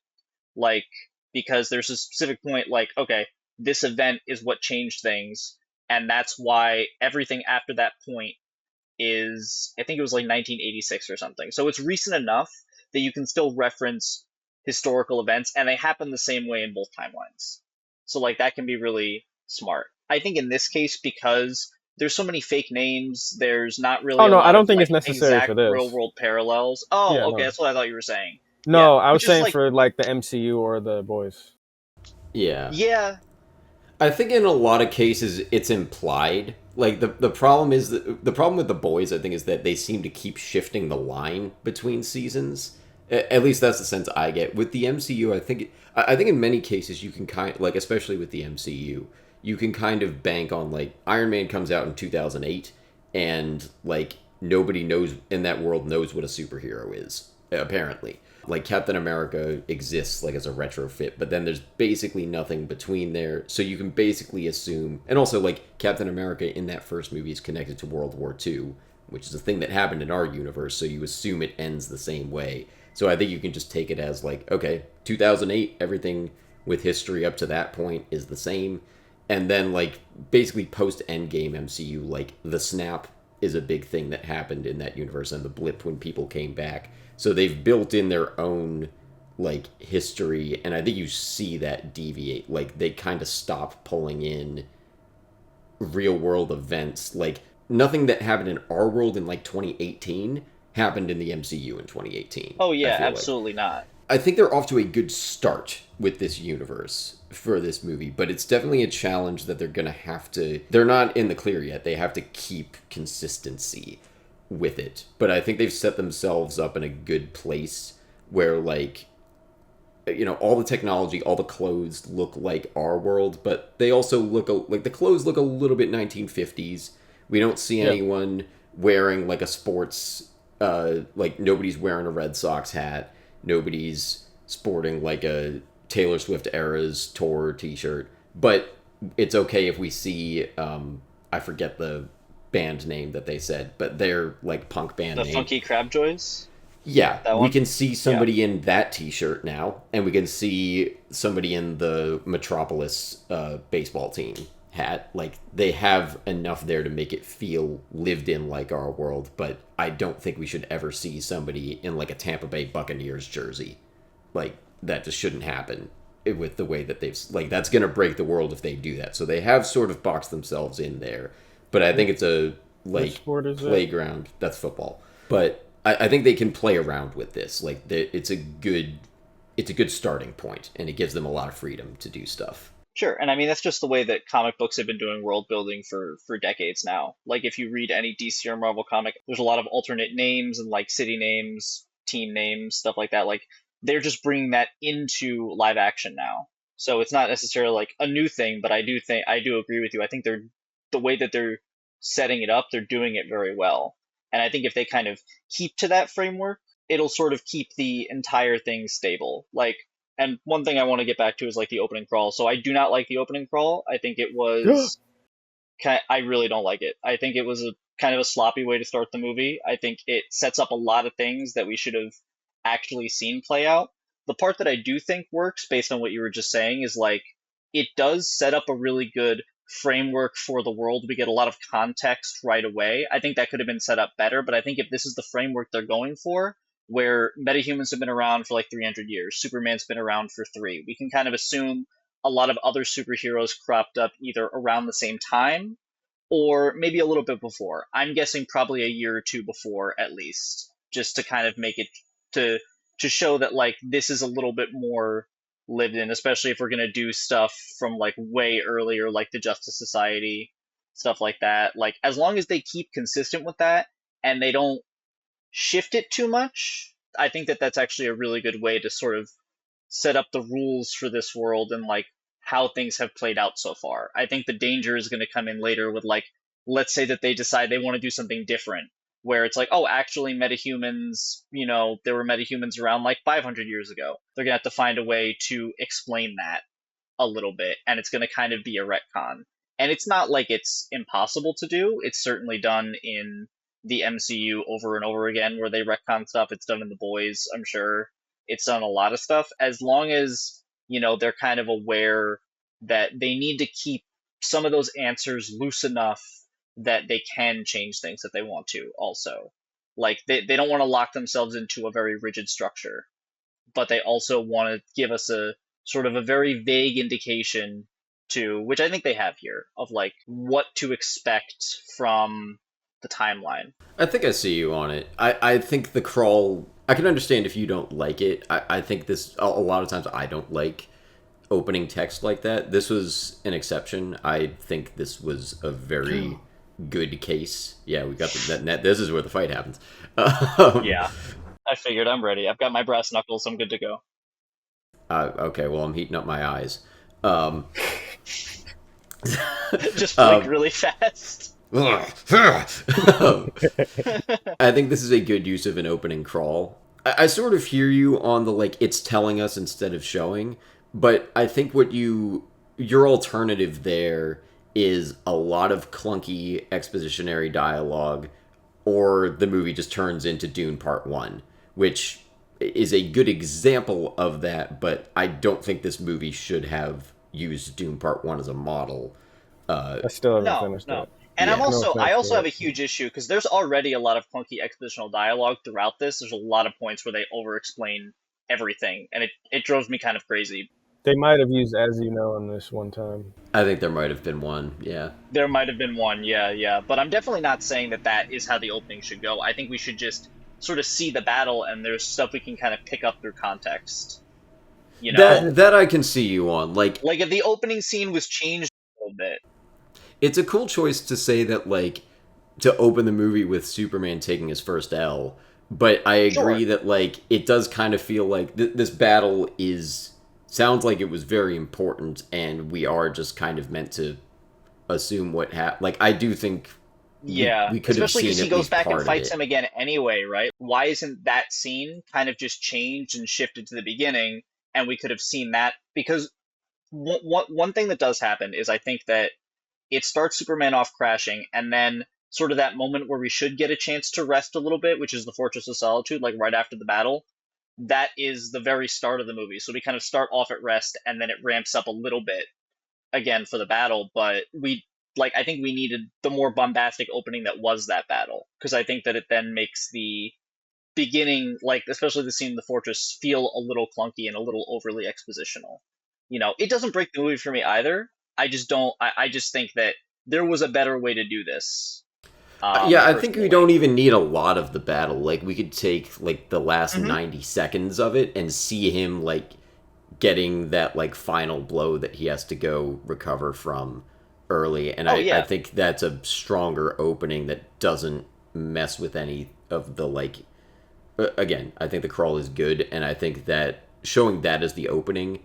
like because there's a specific point like okay, this event is what changed things, and that's why everything after that point is I think it was like 1986 or something. So it's recent enough that you can still reference historical events, and they happen the same way in both timelines. So like that can be really smart. I think in this case, because there's so many fake names, there's not really Oh a no, I lot of don't think like it's necessary exact for real this. world parallels. Yeah, Oh, okay, no. that's what I thought you were saying. Yeah, No, I was which is saying like, for like the MCU or the boys. Yeah. yeah, I think in a lot of cases it's implied. Like the problem is the problem with the boys I think is that they seem to keep shifting the line between seasons. At least that's the sense I get with the MCU. I think in many cases you can kind like especially with the MCU you can kind of bank on like Iron Man comes out in 2008 and like nobody knows in that world knows what a superhero is apparently. Like Captain America exists like as a retrofit, but then there's basically nothing between there. So you can basically assume, and also like Captain America in that first movie is connected to World War II, which is a thing that happened in our universe. So you assume it ends the same way. So I think you can just take it as like, okay, 2008, everything with history up to that point is the same, and then like basically post Endgame MCU, like the snap is a big thing that happened in that universe, and the blip when people came back. So they've built in their own like history, and I think you see that deviate. Like they kind of stop pulling in real world events. Like nothing that happened in our world in like 2018 happened in the MCU in 2018. oh I yeah, feel like absolutely not. I think they're off to a good start with this universe for this movie, but it's definitely a challenge that they're going to have to. They're not in the clear yet. They have to keep consistency with it. But I think they've set themselves up in a good place where, like, all the technology, all the clothes look like our world, but they also look like the clothes look a little bit 1950s. We don't see Yeah. anyone wearing like a sports, like nobody's wearing a Red Sox hat. Nobody's sporting like a Taylor Swift Eras tour T-shirt. But it's okay if we see, I forget the band name that they said, but their like punk band The name. Funky Crab Joys, Yeah, that we one. can see Yeah, somebody in that T-shirt now, and we can see somebody in the Metropolis baseball team hat. Like they have enough there to make it feel lived in like our world. But I don't think we should ever see somebody in like a Tampa Bay Buccaneers jersey. Like that just shouldn't happen with the way that they've like that's gonna break the world if they do that. So they have sort of boxed themselves in there. But I think it's a Which like sport is it? playground. That's football. But I think they can play around with this. Like it's a good starting point, and it gives them a lot of freedom to do stuff. sure. And I mean that's just the way that comic books have been doing world building for decades now. Like if you read any DC or Marvel comic, there's a lot of alternate names and like city names, team names, stuff like that. Like they're just bringing that into live action now. So it's not necessarily like a new thing, but I do agree with you. I think they're the way that they're setting it up, they're doing it very well. And I think if they kind of keep to that framework, it'll sort of keep the entire thing stable. Like, and one thing I want to get back to is like the opening crawl. So I do not like the opening crawl. I think it was I really don't like it. I think it was a kind of a sloppy way to start the movie. I think it sets up a lot of things that we should have actually seen play out. The part that I do think works, based on what you were just saying, is like it does set up a really good framework for the world. We get a lot of context right away. I think that could have been set up better, but I think if this is the framework they're going for, where metahumans have been around for like 300 years, Superman's been around for three, we can kind of assume a lot of other superheroes cropped up either around the same time or maybe a little bit before. I'm guessing probably a year or two before at least, just to kind of make it to to show that like this is a little bit more lived in, especially if we're gonna do stuff from like way earlier, like the Justice Society, stuff like that. Like as long as they keep consistent with that and they don't shift it too much, I think that that's actually a really good way to sort of set up the rules for this world and like how things have played out so far. I think the danger is going to come in later with like, let's say that they decide they want to do something different, where it's like, oh, actually, metahumans, there were metahumans around like 500 years ago. They're going to have to find a way to explain that a little bit, and it's going to kind of be a retcon. And it's not like it's impossible to do. It's certainly done in the MCU over and over again where they retcon stuff. It's done in The Boys, I'm sure. It's done a lot of stuff. As long as, they're kind of aware that they need to keep some of those answers loose enough that they can change things if they want to, also. Like, they don't want to lock themselves into a very rigid structure. but they also want to give us a sort of a very vague indication to, which I think they have here, of like what to expect from the timeline. I think I see you on it. I think the crawl. I can understand if you don't like it. I think this a lot of times I don't like opening text like that. This was an exception. I think this was a very good case. Yeah, we got the net. This is where the fight happens. Um, Yeah, I figured I'm ready. I've got my brass knuckles. I'm good to go. okay, well I'm heating up my eyes. Um, Just blink um, really fast. I think this is a good use of an opening crawl. I sort of hear you on the like it's telling us instead of showing, but I think your alternative there is a lot of clunky expositionary dialogue, or the movie just turns into Dune Part One, which is a good example of that. But I don't think this movie should have used Dune Part One as a model. I still haven't No, finished no. it. And Yeah, I No offense also to have a it. huge issue because there's already a lot of clunky expositional dialogue throughout this. There's a lot of points where they over explain everything, and it drove me kind of crazy. They might have used "as you know" in this one time. I think there might have been one. Yeah. There might have been one, yeah, yeah. But I'm definitely not saying that that is how the opening should go. I think we should just sort of see the battle, and there's stuff we can kind of pick up through context. You know? That I can see you on. Like Like if the opening scene was changed a little bit. it's a cool choice to say that like to open the movie with Superman taking his first L, but I agree Sure. that like it does kind of feel like this battle is sounds like it was very important and we are just kind of meant to assume what happened. Like I do think Yeah, we could have especially because seen he at goes least back and part of fights it. him again anyway, right? Why isn't that scene kind of just changed and shifted to the beginning, and we could have seen that? Because one thing that does happen is I think that it starts Superman off crashing, and then sort of that moment where we should get a chance to rest a little bit, which is the Fortress of Solitude, like right after the battle. That is the very start of the movie. So we kind of start off at rest, and then it ramps up a little bit again for the battle, but I think we needed the more bombastic opening that was that battle, because I think that it then makes the beginning, like especially the scene in the fortress, feel a little clunky and a little overly expositional. It doesn't break the movie for me either. I just don't. I just think that there was a better way to do this. Yeah, I think we Personally. don't even need a lot of the battle. Like we could take like the last Hmm. 90 seconds of it and see him like getting that like final blow that he has to go recover from early. And Oh I yeah, think that's a stronger opening that doesn't mess with any of the like again, I think the crawl is good and I think that showing that as the opening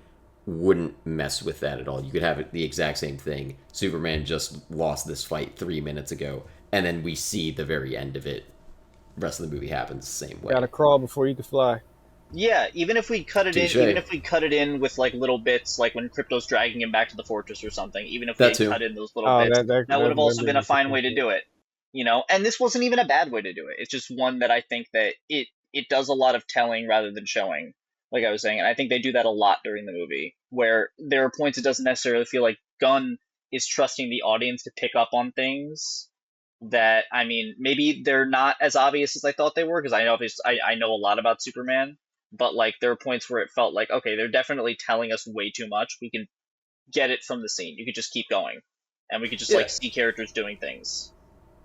wouldn't mess with that at all. You could have it the exact same thing. Superman just lost this fight 3 minutes ago, and then we see the very end of it. Rest of the movie happens the same Gotta way. crawl before you can fly. yeah. Even Touche. if we cut it in with like little bits, like when Crypto's dragging him back to the fortress or something. Even if we That had too. cut in those little Oh, bits, that would have that'd also be been a fine interesting way to too. do it. And this wasn't even a bad way to do it. It's just one that I think that it does a lot of telling rather than showing, like I was saying, and I think they do that a lot during the movie, where there are points it doesn't necessarily feel like Gunn is trusting the audience to pick up on things that, I mean, maybe they're not as obvious as I thought they were, because I know a lot about Superman, but like there are points where it felt like, okay, they're definitely telling us way too much. We can get it from the scene. You could just keep going, and we could just Yeah. like see characters doing things.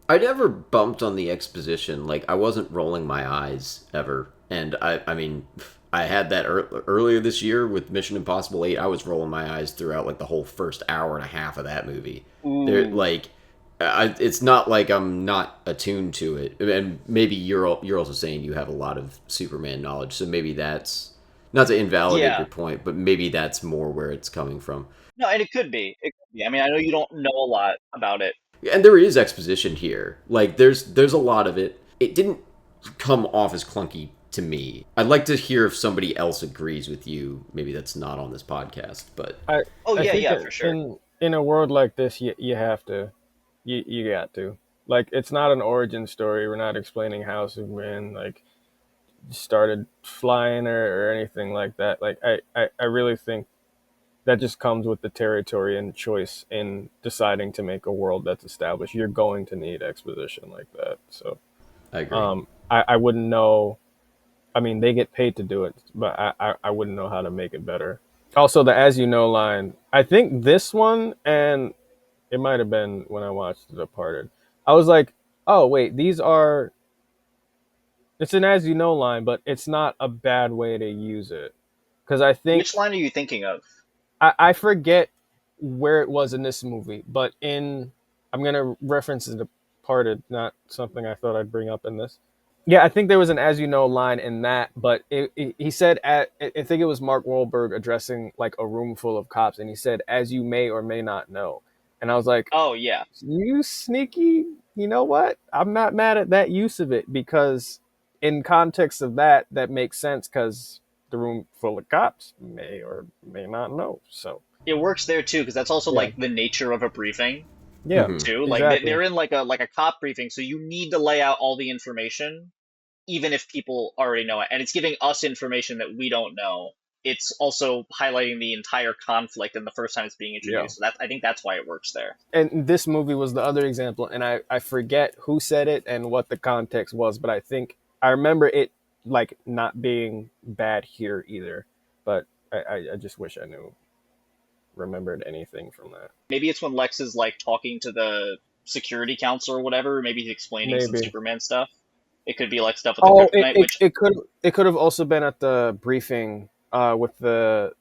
I never bumped on the exposition. Like I wasn't rolling my eyes ever. And I mean, I had that earlier this year with Mission Impossible 8. I was rolling my eyes throughout like the whole first hour and a half of that movie. There Ooh, like it's not like I'm not attuned to it. And maybe you're also saying you have a lot of Superman knowledge. So maybe that's not to invalidate yeah. your point, but maybe that's more where it's coming from. No, and it could be. It could be. I mean, I know you don't know a lot about it. And there is exposition here. Like there's a lot of it. It didn't come off as clunky to me. I'd like to hear if somebody else agrees with you. Maybe that's not on this podcast, but I Oh I yeah, think yeah, that for sure. in a world like this, you have to, you got to. Like, it's not an origin story. We're not explaining how Superman like started flying or anything like that. Like, I really think that just comes with the territory and choice in deciding to make a world that's established. You're going to need exposition like that. So I agree. I wouldn't know I mean, they get paid to do it, but I wouldn't know how to make it better. Also, the "as you know" line. I think this one, and it might have been when I watched The Departed. I was like, oh wait, these are. It's an "as you know" line, but it's not a bad way to use it because I Which think line are you thinking of? I forget where it was in this movie, but in I'm gonna reference The Departed, not something I thought I'd bring up in this. Yeah, I think there was an "as you know" line in that, but he said at I think it was Mark Wahlberg addressing like a room full of cops, and he said, "As you may or may not know," and I was like, Oh yeah, "You sneaky, you know what? I'm not mad at that use of it because in context of that, that makes sense because the room full of cops may or may not know." So it works there too because that's also yeah, like the nature of a briefing yeah, Hmm. too. Like exactly, they're in like a cop briefing, so you need to lay out all the information, even if people already know it, and it's giving us information that we don't know. It's also highlighting the entire conflict and the first time it's being yeah. introduced. So that I think that's why it works there. And this movie was the other example, and I forget who said it and what the context was, but I think I remember it like not being bad here either. But I just wish I knew remembered anything from that. Maybe it's when Lex is like talking to the security council or whatever. Maybe he's explaining some Maybe. Superman stuff. It could be like stuff with the Oh, kryptonite, which it could have also been at the briefing with the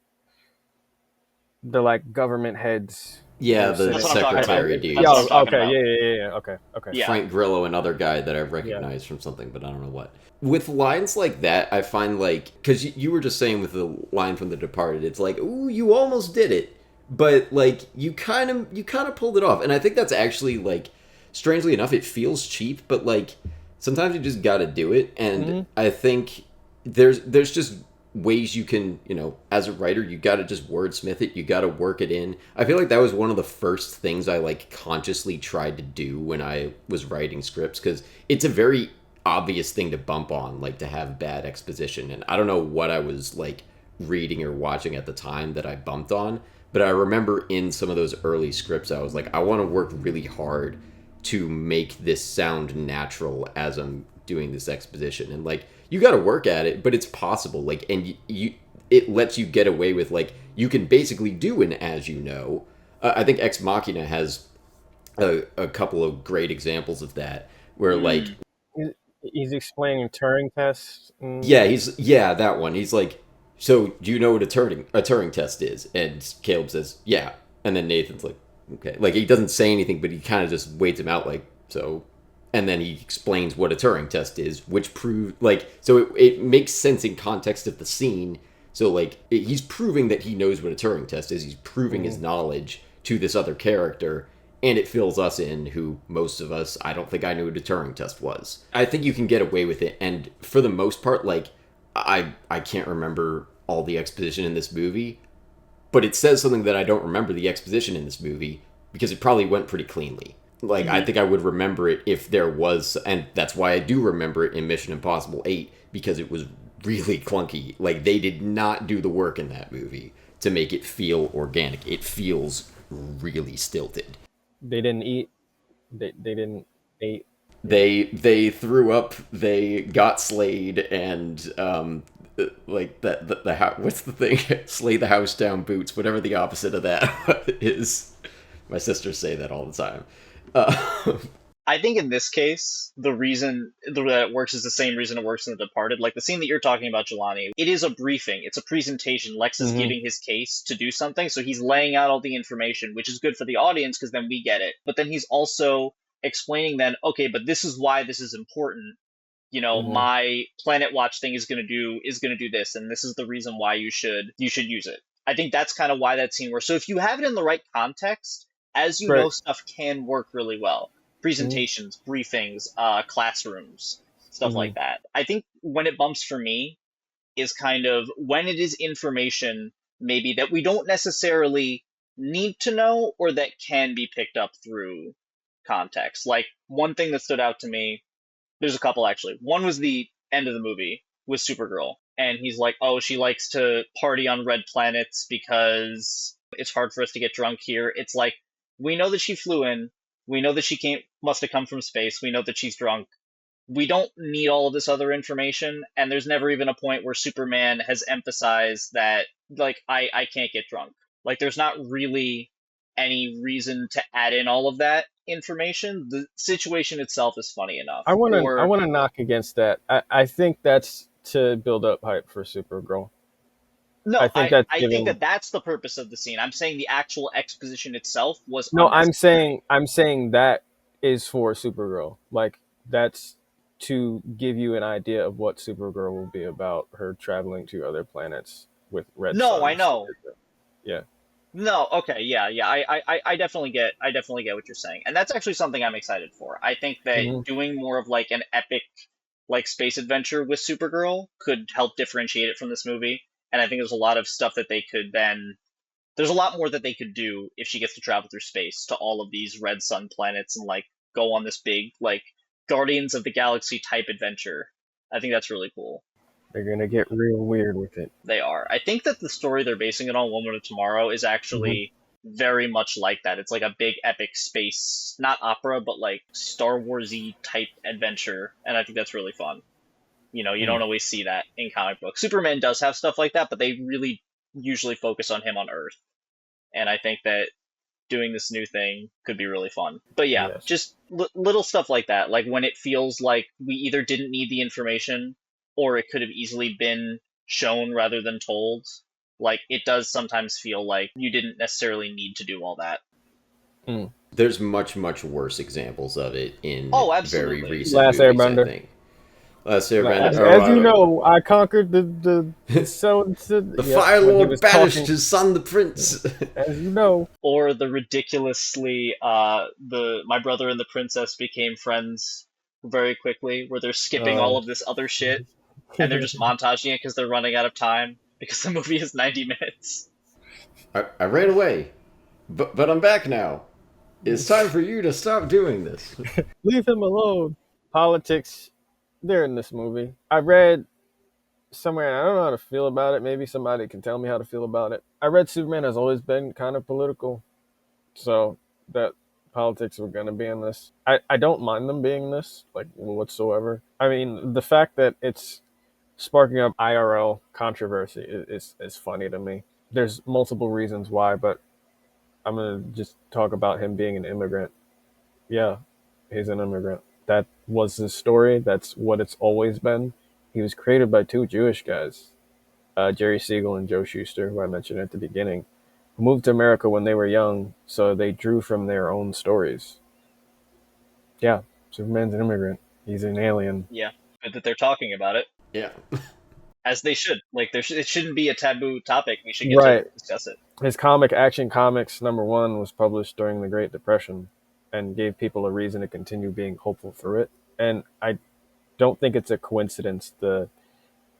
like government heads Yeah, were the that's sitting. what I'm talking about. secretary That's dude, Yeah. what I'm talking Okay. about. Yeah. Okay. Okay. Yeah. Frank Grillo, another guy that I Yeah. recognize from something, but I don't know what. With lines like that, I find like because you were just saying with the line from The Departed, it's like, ooh, you almost did it, but like you kind of pulled it off, and I think that's actually like strangely enough, it feels cheap, but like sometimes you just got to do it, and Hmm. I think there's just ways you can, as a writer, you got to just wordsmith it, you got to work it in. I feel like that was one of the first things I like consciously tried to do when I was writing scripts, because it's a very obvious thing to bump on, like to have bad exposition, and I don't know what I was like reading or watching at the time that I bumped on, but I remember in some of those early scripts I was like, I want to work really hard to make this sound natural as I'm doing this exposition, and like you got to work at it, but it's possible. Like, and it lets you get away with like you can basically do an as you know. I think Ex Machina has a couple of great examples of that, where like Mm. He's explaining Turing tests. yeah, yeah, that one. He's like, so do you know what a Turing test is? And Caleb says, yeah. And then Nathan's like, okay. Like he doesn't say anything, but he kind of just waits him out, like, so. And then he explains what a Turing test is, which proves like so it makes sense in context of the scene. So like he's proving that he knows what a Turing test is. He's proving his knowledge to this other character, and it fills us in, who most of us, I don't think I knew what a Turing test was. I think you can get away with it, and for the most part, like I can't remember all the exposition in this movie, but it says something that I don't remember the exposition in this movie because it probably went pretty cleanly. Like I Hmm. think I would remember it if there was, and that's why I do remember it in Mission Impossible 8, because it was really clunky. Like they did not do the work in that movie to make it feel organic. It feels really stilted. They didn't eat. They didn't eat. Yeah. They threw up, they got slayed, and like that what's the thing? Slay the house down boots, whatever the opposite of that is. My sisters say that all the time. Uh, I think in this case, the reason that it works is the same reason it works in The Departed. Like the scene that you're talking about, Jelani, it is a briefing. It's a presentation. Lex is Hmm. giving his case to do something, so he's laying out all the information, which is good for the audience because then we get it. But then he's also explaining then, okay, but this is why this is important. Hmm. My Planet Watch thing is gonna do this, and this is the reason why you should use it. I think that's kind of why that scene works. So if you have it in the right context, as you Right. know, stuff can work really well. Hmm. Presentations, briefings, classrooms, stuff Hmm. like that. I think when it bumps for me is kind of when it is information maybe that we don't necessarily need to know or that can be picked up through context. Like one thing that stood out to me, there's a couple actually. One was the end of the movie with Supergirl, and he's like, "Oh, she likes to party on red planets because it's hard for us to get drunk here." It's like we know that she flew in, we know that she came must have come from space, we know that she's drunk. we don't need all of this other information, and there's never even a point where Superman has emphasized that, like, I can't get drunk. Like, there's not really any reason to add in all of that information. The situation itself is funny enough. I Or, want to knock against that. I think that's to build up hype for Supergirl. I no, think that's I think giving. that that's the purpose of the scene. I'm saying the actual exposition itself was No, unnecessary. I'm saying that is for Supergirl. Like that's to give you an idea of what Supergirl will be about. Her traveling to other planets with red No, I suns. know. Yeah. No, okay, yeah, yeah. I definitely get what you're saying. And that's actually something I'm excited for. I think that Hmm. doing more of like an epic like space adventure with Supergirl could help differentiate it from this movie. And I think there's a lot of stuff that they could then there's a lot more that they could do if she gets to travel through space to all of these red sun planets and like go on this big like Guardians of the Galaxy type adventure. I think that's really cool. They're gonna get real weird with it. They are. I think that the story they're basing it on, Woman of Tomorrow, is Hmm. actually very much like that. It's like a big epic space, not opera, but like Star Warsy type adventure, and I think that's really fun. You Mm. don't always see that in comic books. Superman does have stuff like that, but they really usually focus on him on Earth, and I think that doing this new thing could be really fun. But yeah, Yes. just little stuff like that. Like when it feels like we either didn't need the information or it could have easily been shown rather than told. Like it does sometimes feel like you didn't necessarily need to do all that. Mm. There's much, much worse examples of it in Oh, very absolutely. recent Last movies, I Airbender. think. Last Airbender. As you Oh, know, I conquered the so, the yep, Fire when he Lord was banished talking. his son, the Prince. As you know. Or the ridiculously the my brother and the princess became friends very quickly, where they're skipping all Uh, of this other shit and they're just montaging it because they're running out of time because the movie is 90 minutes. I ran away, but I'm back now. It's time for you to stop doing this. Leave him alone. Politics, they're in this movie. I read somewhere, and I don't know how to feel about it. Maybe somebody can tell me how to feel about it. I read Superman has always been kind of political, so that politics were going to be in this. I don't mind them being in this, like whatsoever. I mean, the fact that it's sparking up IRL controversy is funny to me. There's multiple reasons why, but I'm gonna just talk about him being an immigrant. Yeah, he's an immigrant. That was his story. That's what it's always been. He was created by two Jewish guys, Jerry Siegel and Joe Shuster, who I mentioned at the beginning, who moved to America when they were young, so they drew from their own stories. Yeah, Superman's an immigrant. He's an alien. Yeah, good that they're talking about it Yeah. as they should. Like it shouldn't be a taboo topic. We should get to Right. discuss it. His comic, Action Comics #1, was published during the Great Depression and gave people a reason to continue being hopeful through it. And I don't think it's a coincidence the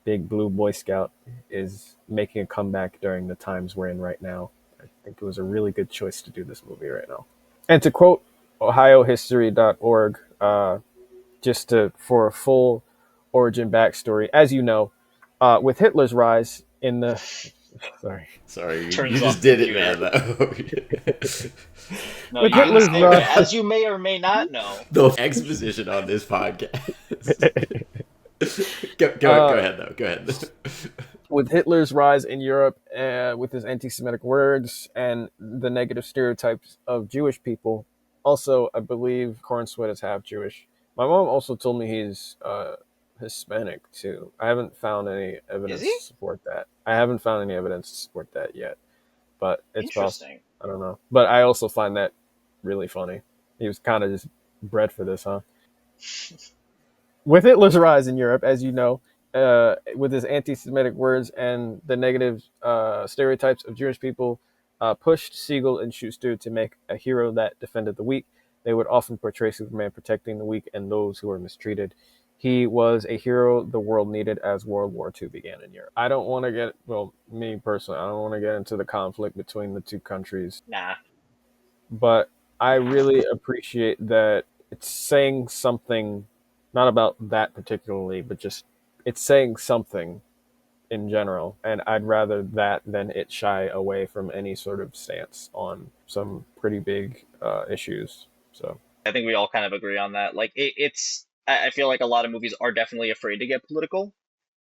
big blue Boy Scout is making a comeback during the times we're in right now. I think it was a really good choice to do this movie right now. And to quote ohiohistory.org, just for a full origin backstory, as you know, with Hitler's rise in the sorry, Sorry, you Turns off just the did it, computer. man. No, with you didn't Hitler's say that. rise, As you may or may not know. The exposition on this podcast. Go uh, ahead, though. Go ahead. with Hitler's rise in Europe, with his anti-Semitic words and the negative stereotypes of Jewish people. Also, I believe Cornsweet is half Jewish. My mom also told me he's Hispanic too. I haven't found any Is evidence he? to support that. I haven't found any evidence to support that yet, but it's possible. Interesting. I don't know. But I also find that really funny. He was kind of just bred for this, huh? With Hitler's rise in Europe, as you know, with his anti-Semitic words and the negative stereotypes of Jewish people, pushed Siegel and Schuster to make a hero that defended the weak. They would often portray Superman protecting the weak and those who were mistreated. He was a hero the world needed as World War II began in Europe. I don't want to get, well, me personally, I don't want to get into the conflict between the two countries, Nah. but I Nah. really appreciate that it's saying something, not about that particularly, but just it's saying something in general. And I'd rather that than it shy away from any sort of stance on some pretty big issues. So, I think we all kind of agree on that. Like it's I feel like a lot of movies are definitely afraid to get political,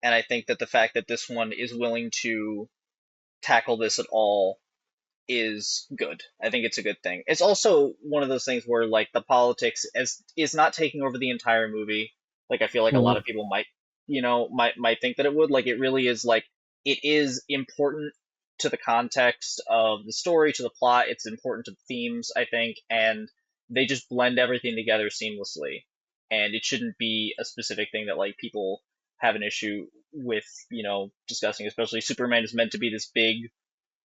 and I think that the fact that this one is willing to tackle this at all is good. I think it's a good thing. It's also one of those things where like the politics is not taking over the entire movie. Like I feel like a lot Mhm. of people might, might think that it would. Like it really is like it is important to the context of the story, to the plot. It's important to the themes, I think, and they just blend everything together seamlessly. And it shouldn't be a specific thing that like people have an issue with, discussing. Especially Superman is meant to be this big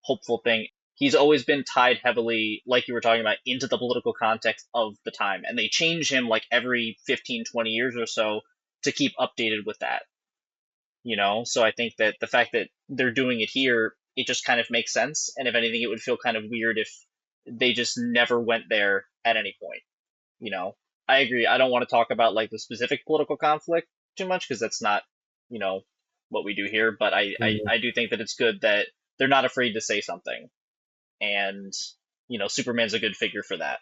hopeful thing. He's always been tied heavily, like you were talking about, into the political context of the time. And they change him like every 15, 20 years or so to keep updated with that. So I think that the fact that they're doing it here, it just kind of makes sense. And if anything, it would feel kind of weird if they just never went there at any point. You know, I agree. I don't want to talk about like the specific political conflict too much because that's not, you know, what we do here. But Mhm. I do think that it's good that they're not afraid to say something, and Superman's a good figure for that.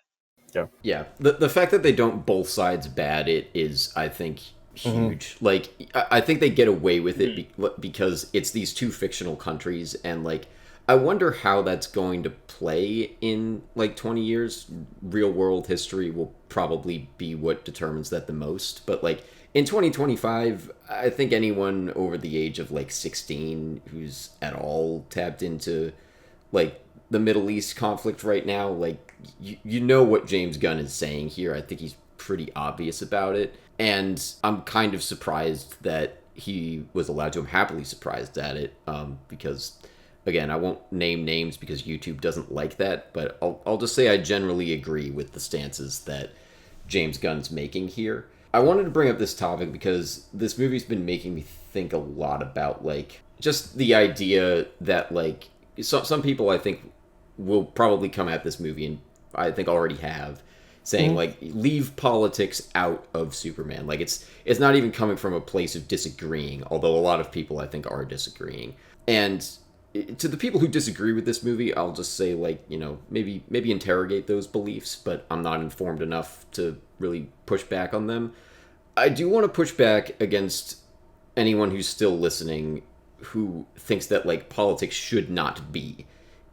Yeah. Yeah, the fact that they don't both sides bad it is, I think, Mhm. huge. Like, I think they get away with it Mhm. because it's these two fictional countries, and like, I wonder how that's going to play in like 20 years. Real world history will probably be what determines that the most. But like in 2025, I think anyone over the age of like 16 who's at all tapped into like the Middle East conflict right now, like you know what James Gunn is saying here. I think he's pretty obvious about it, and I'm kind of surprised that he was allowed to. I'm happily surprised at it, because again, I won't name names because YouTube doesn't like that, but I'll just say I generally agree with the stances that James Gunn's making here. I wanted to bring up this topic because this movie's been making me think a lot about like just the idea that like some people I think will probably come at this movie, and I think already have, saying Mhm. like leave politics out of Superman. Like it's not even coming from a place of disagreeing, although a lot of people I think are disagreeing. And to the people who disagree with this movie, I'll just say like, maybe interrogate those beliefs, but I'm not informed enough to really push back on them. I do want to push back against anyone who's still listening who thinks that like politics should not be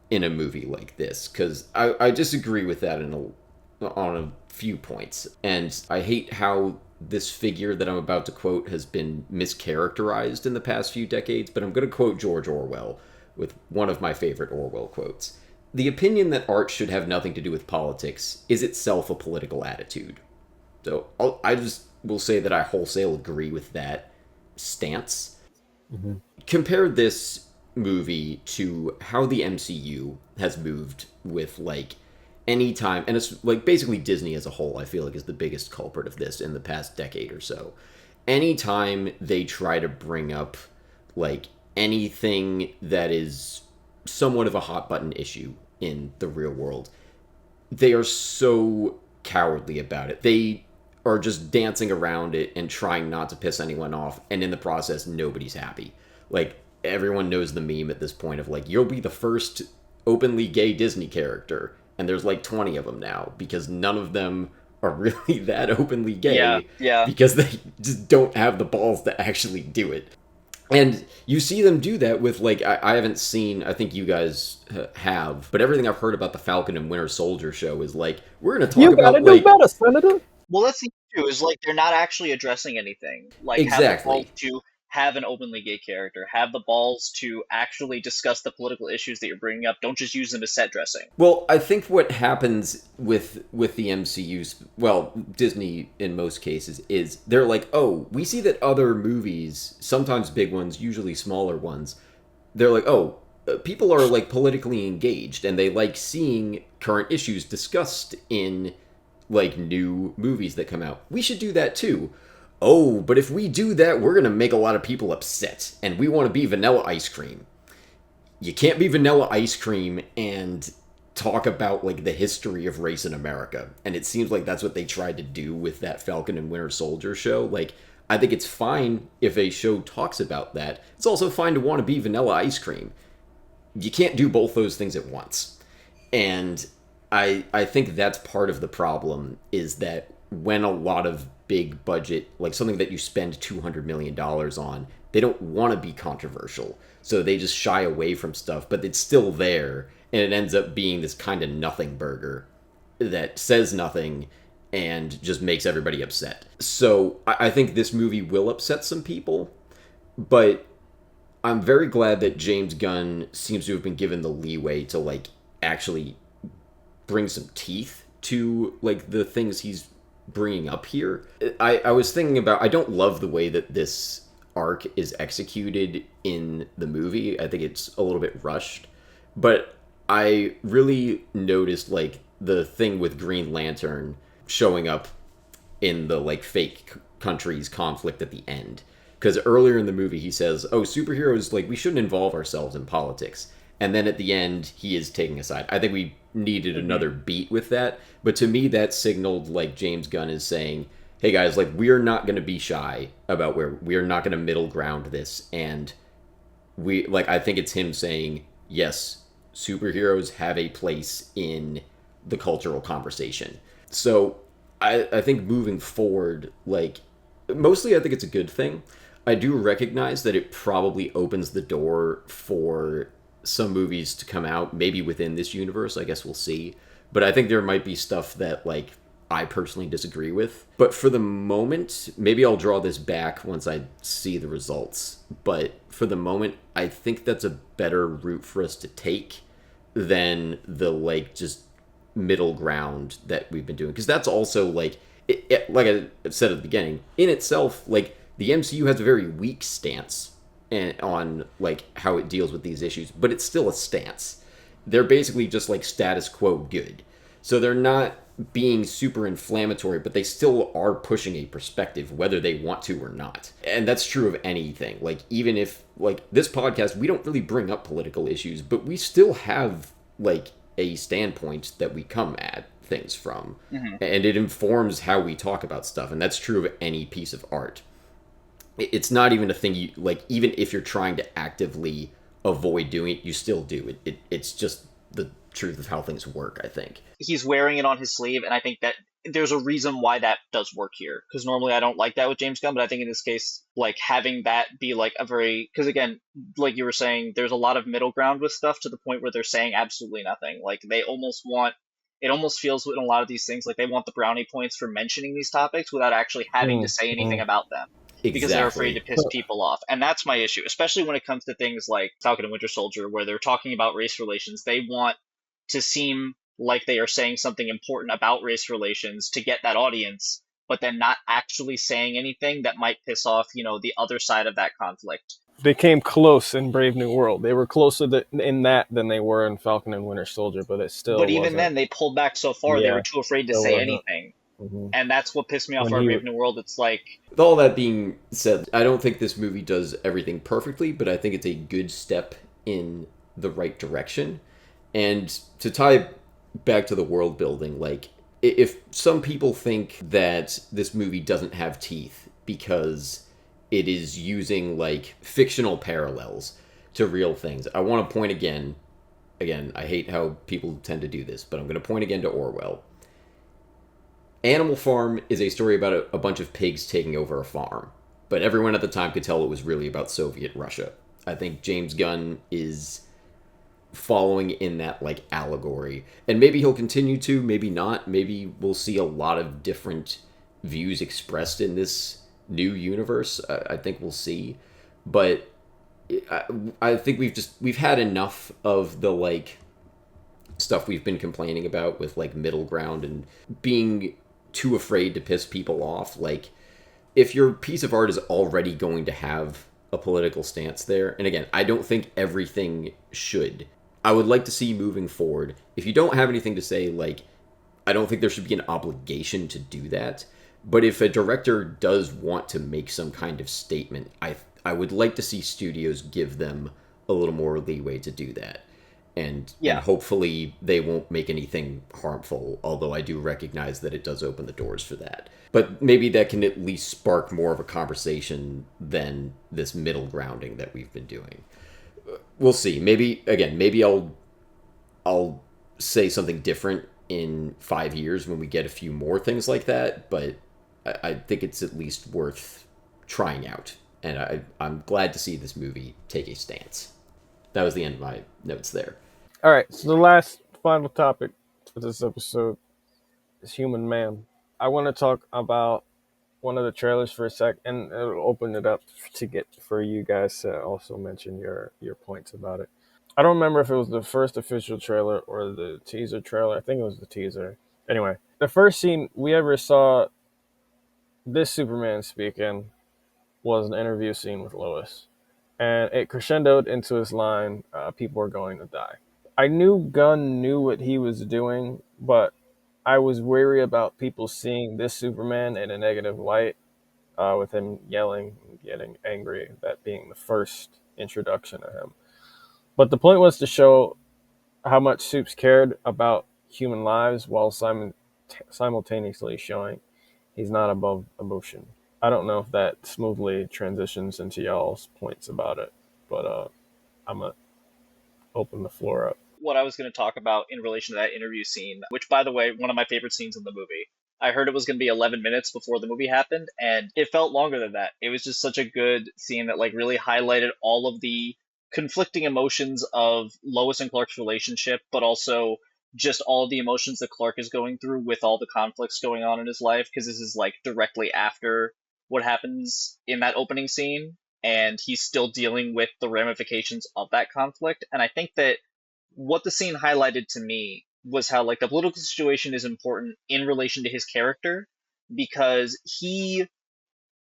in a movie like this, because I disagree with that on a few points, and I hate how this figure that I'm about to quote has been mischaracterized in the past few decades. But I'm going to quote George Orwell with one of my favorite Orwell quotes: "The opinion that art should have nothing to do with politics is itself a political attitude." So I just will say that I wholesale agree with that stance. Mhm. Compare this movie to how the MCU has moved with like any time, and it's like basically Disney as a whole, I feel like is the biggest culprit of this in the past decade or so. Anytime they try to bring up like anything that is somewhat of a hot button issue in the real world, they are so cowardly about it. They are just dancing around it and trying not to piss anyone off, and in the process, nobody's happy. Like, everyone knows the meme at this point of like, you'll be the first openly gay Disney character, and there's like 20 of them now because none of them are really that openly Yeah, gay yeah. because they just don't have the balls to actually do it. And you see them do that with like I haven't seen, I think you guys have, but everything I've heard about the Falcon and Winter Soldier show is like we're going to talk You gotta about do like better, Senator. Well, that's the issue. Is like they're not actually addressing anything. Like have the balls exactly. to have an openly gay character. Have the balls to actually discuss the political issues that you're bringing up. Don't just use them as set dressing. Well, I think what happens with the MCU, well, Disney in most cases, is they're like, oh, we see that other movies, sometimes big ones, usually smaller ones, they're like, oh, people are like politically engaged and they like seeing current issues discussed in like new movies that come out. We should do that too. Oh, but if we do that, we're going to make a lot of people upset and we want to be vanilla ice cream. You can't be vanilla ice cream and talk about like the history of race in America. And it seems like that's what they tried to do with that Falcon and Winter Soldier show. Like, I think it's fine if a show talks about that. It's also fine to want to be vanilla ice cream. You can't do both those things at once. And I think that's part of the problem is that when a lot of big budget, like something that you spend $200 million on, they don't want to be controversial. So they just shy away from stuff, but it's still there. And it ends up being this kind of nothing burger that says nothing and just makes everybody upset. So I think this movie will upset some people, but I'm very glad that James Gunn seems to have been given the leeway to like actually bring some teeth to like the things he's bringing up here. I was thinking about, I don't love the way that this arc is executed in the movie. I think it's a little bit rushed, but I really noticed like the thing with Green Lantern showing up in the like fake country's conflict at the end. Because earlier in the movie he says, "Oh, superheroes, like we shouldn't involve ourselves in politics." And then at the end he is taking a side. I think we needed another beat with that, but to me that signaled like James Gunn is saying, "Hey guys, like we are not going to be shy about where we are not going to middle ground this." And we like I think it's him saying, "Yes, superheroes have a place in the cultural conversation." So I think moving forward, like mostly I think it's a good thing. I do recognize that it probably opens the door for some movies to come out, maybe within this universe. I guess we'll see. But I think there might be stuff that like I personally disagree with. But for the moment, maybe I'll draw this back once I see the results. But for the moment, I think that's a better route for us to take than the like just middle ground that we've been doing. Because that's also like, like I said at the beginning, in itself, like the MCU has a very weak stance on like how it deals with these issues, but it's still a stance. They're basically just like status quo good. So they're not being super inflammatory, but they still are pushing a perspective, whether they want to or not. And that's true of anything. Like, even if, like, this podcast, we don't really bring up political issues, but we still have, like, a standpoint that we come at things from. Mm-hmm. And it informs how we talk about stuff. And that's true of any piece of art. It's not even a thing you, like, even if you're trying to actively avoid doing it, you still do it. It's just the truth of how things work, I think. He's wearing it on his sleeve, and I think that there's a reason why that does work here. Because normally I don't like that with James Gunn, but I think in this case, like, having that be like a very, because again, like you were saying, there's a lot of middle ground with stuff to the point where they're saying absolutely nothing. Like, they almost want, it almost feels in a lot of these things like they want the brownie points for mentioning these topics without actually having to say anything about them. Exactly. Because they're afraid to piss people off. And that's my issue, especially when it comes to things like Falcon and Winter Soldier, where they're talking about race relations. They want to seem like they are saying something important about race relations to get that audience, but then not actually saying anything that might piss off, you know, the other side of that conflict. They came close in Brave New World. They were closer in that than they were in Falcon and Winter Soldier, but it still But even then, they pulled back so far, they were too afraid to say anything. Mm-hmm. And that's what pissed me off about Brave New World. It's like... With all that being said, I don't think this movie does everything perfectly, but I think it's a good step in the right direction. And to tie back to the world building, like, if some people think that this movie doesn't have teeth because it is using, like, fictional parallels to real things, I want to point again, I hate how people tend to do this, but I'm going to point again to Orwell. Animal Farm is a story about a bunch of pigs taking over a farm, but everyone at the time could tell it was really about Soviet Russia. I think James Gunn is following in that, like, allegory, and maybe he'll continue to, maybe not. Maybe we'll see a lot of different views expressed in this new universe. I think we'll see, but I think we've had enough of the, like, stuff we've been complaining about with, like, middle ground and being too afraid to piss people off. Like, if your piece of art is already going to have a political stance there, and again, I don't think everything should. I would like to see moving forward, if you don't have anything to say, like, I don't think there should be an obligation to do that. But if a director does want to make some kind of statement, I would like to see studios give them a little more leeway to do that. And hopefully they won't make anything harmful, although I do recognize that it does open the doors for that. But maybe that can at least spark more of a conversation than this middle grounding that we've been doing. We'll see. Maybe I'll say something different in 5 years when we get a few more things like that, but I think it's at least worth trying out. And I'm glad to see this movie take a stance. That was the end of my notes there. All right, so the last final topic for this episode is Human Man. I want to talk about one of the trailers for a sec, and it'll open it up to get for you guys to also mention your points about it. I don't remember if it was the first official trailer or the teaser trailer. I think it was the teaser. Anyway, the first scene we ever saw this Superman speaking was an interview scene with Lois, and it crescendoed into his line, "People are going to die." I knew Gunn knew what he was doing, but I was wary about people seeing this Superman in a negative light, with him yelling and getting angry, that being the first introduction of him. But the point was to show how much Supes cared about human lives while simultaneously showing he's not above emotion. I don't know if that smoothly transitions into y'all's points about it, but I'm going to open the floor up. What I was going to talk about in relation to that interview scene, which, by the way, one of my favorite scenes in the movie. I heard it was going to be 11 minutes before the movie happened, and it felt longer than that. It was just such a good scene that like really highlighted all of the conflicting emotions of Lois and Clark's relationship, but also just all of the emotions that Clark is going through with all the conflicts going on in his life, because this is like directly after what happens in that opening scene, and he's still dealing with the ramifications of that conflict. And I think that what the scene highlighted to me was how like the political situation is important in relation to his character, because he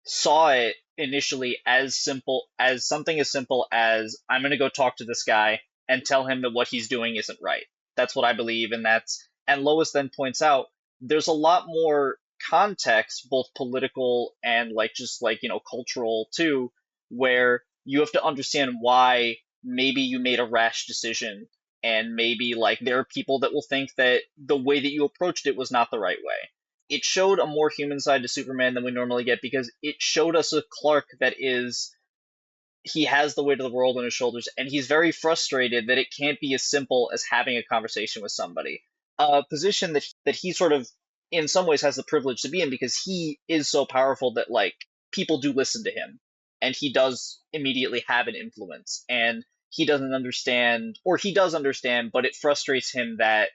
saw it initially as simple as something as simple as, I'm going to go talk to this guy and tell him that what he's doing isn't right. That's what I believe, and Lois then points out there's a lot more context, both political and like just like, cultural too, where you have to understand why maybe you made a rash decision, and maybe like there are people that will think that the way that you approached it was not the right way. It showed a more human side to Superman than we normally get, because it showed us a Clark that is, he has the weight of the world on his shoulders, and he's very frustrated that it can't be as simple as having a conversation with somebody. A position that he sort of, in some ways, has the privilege to be in, because he is so powerful that like people do listen to him, and he does immediately have an influence, and he doesn't understand, or he does understand, but it frustrates him that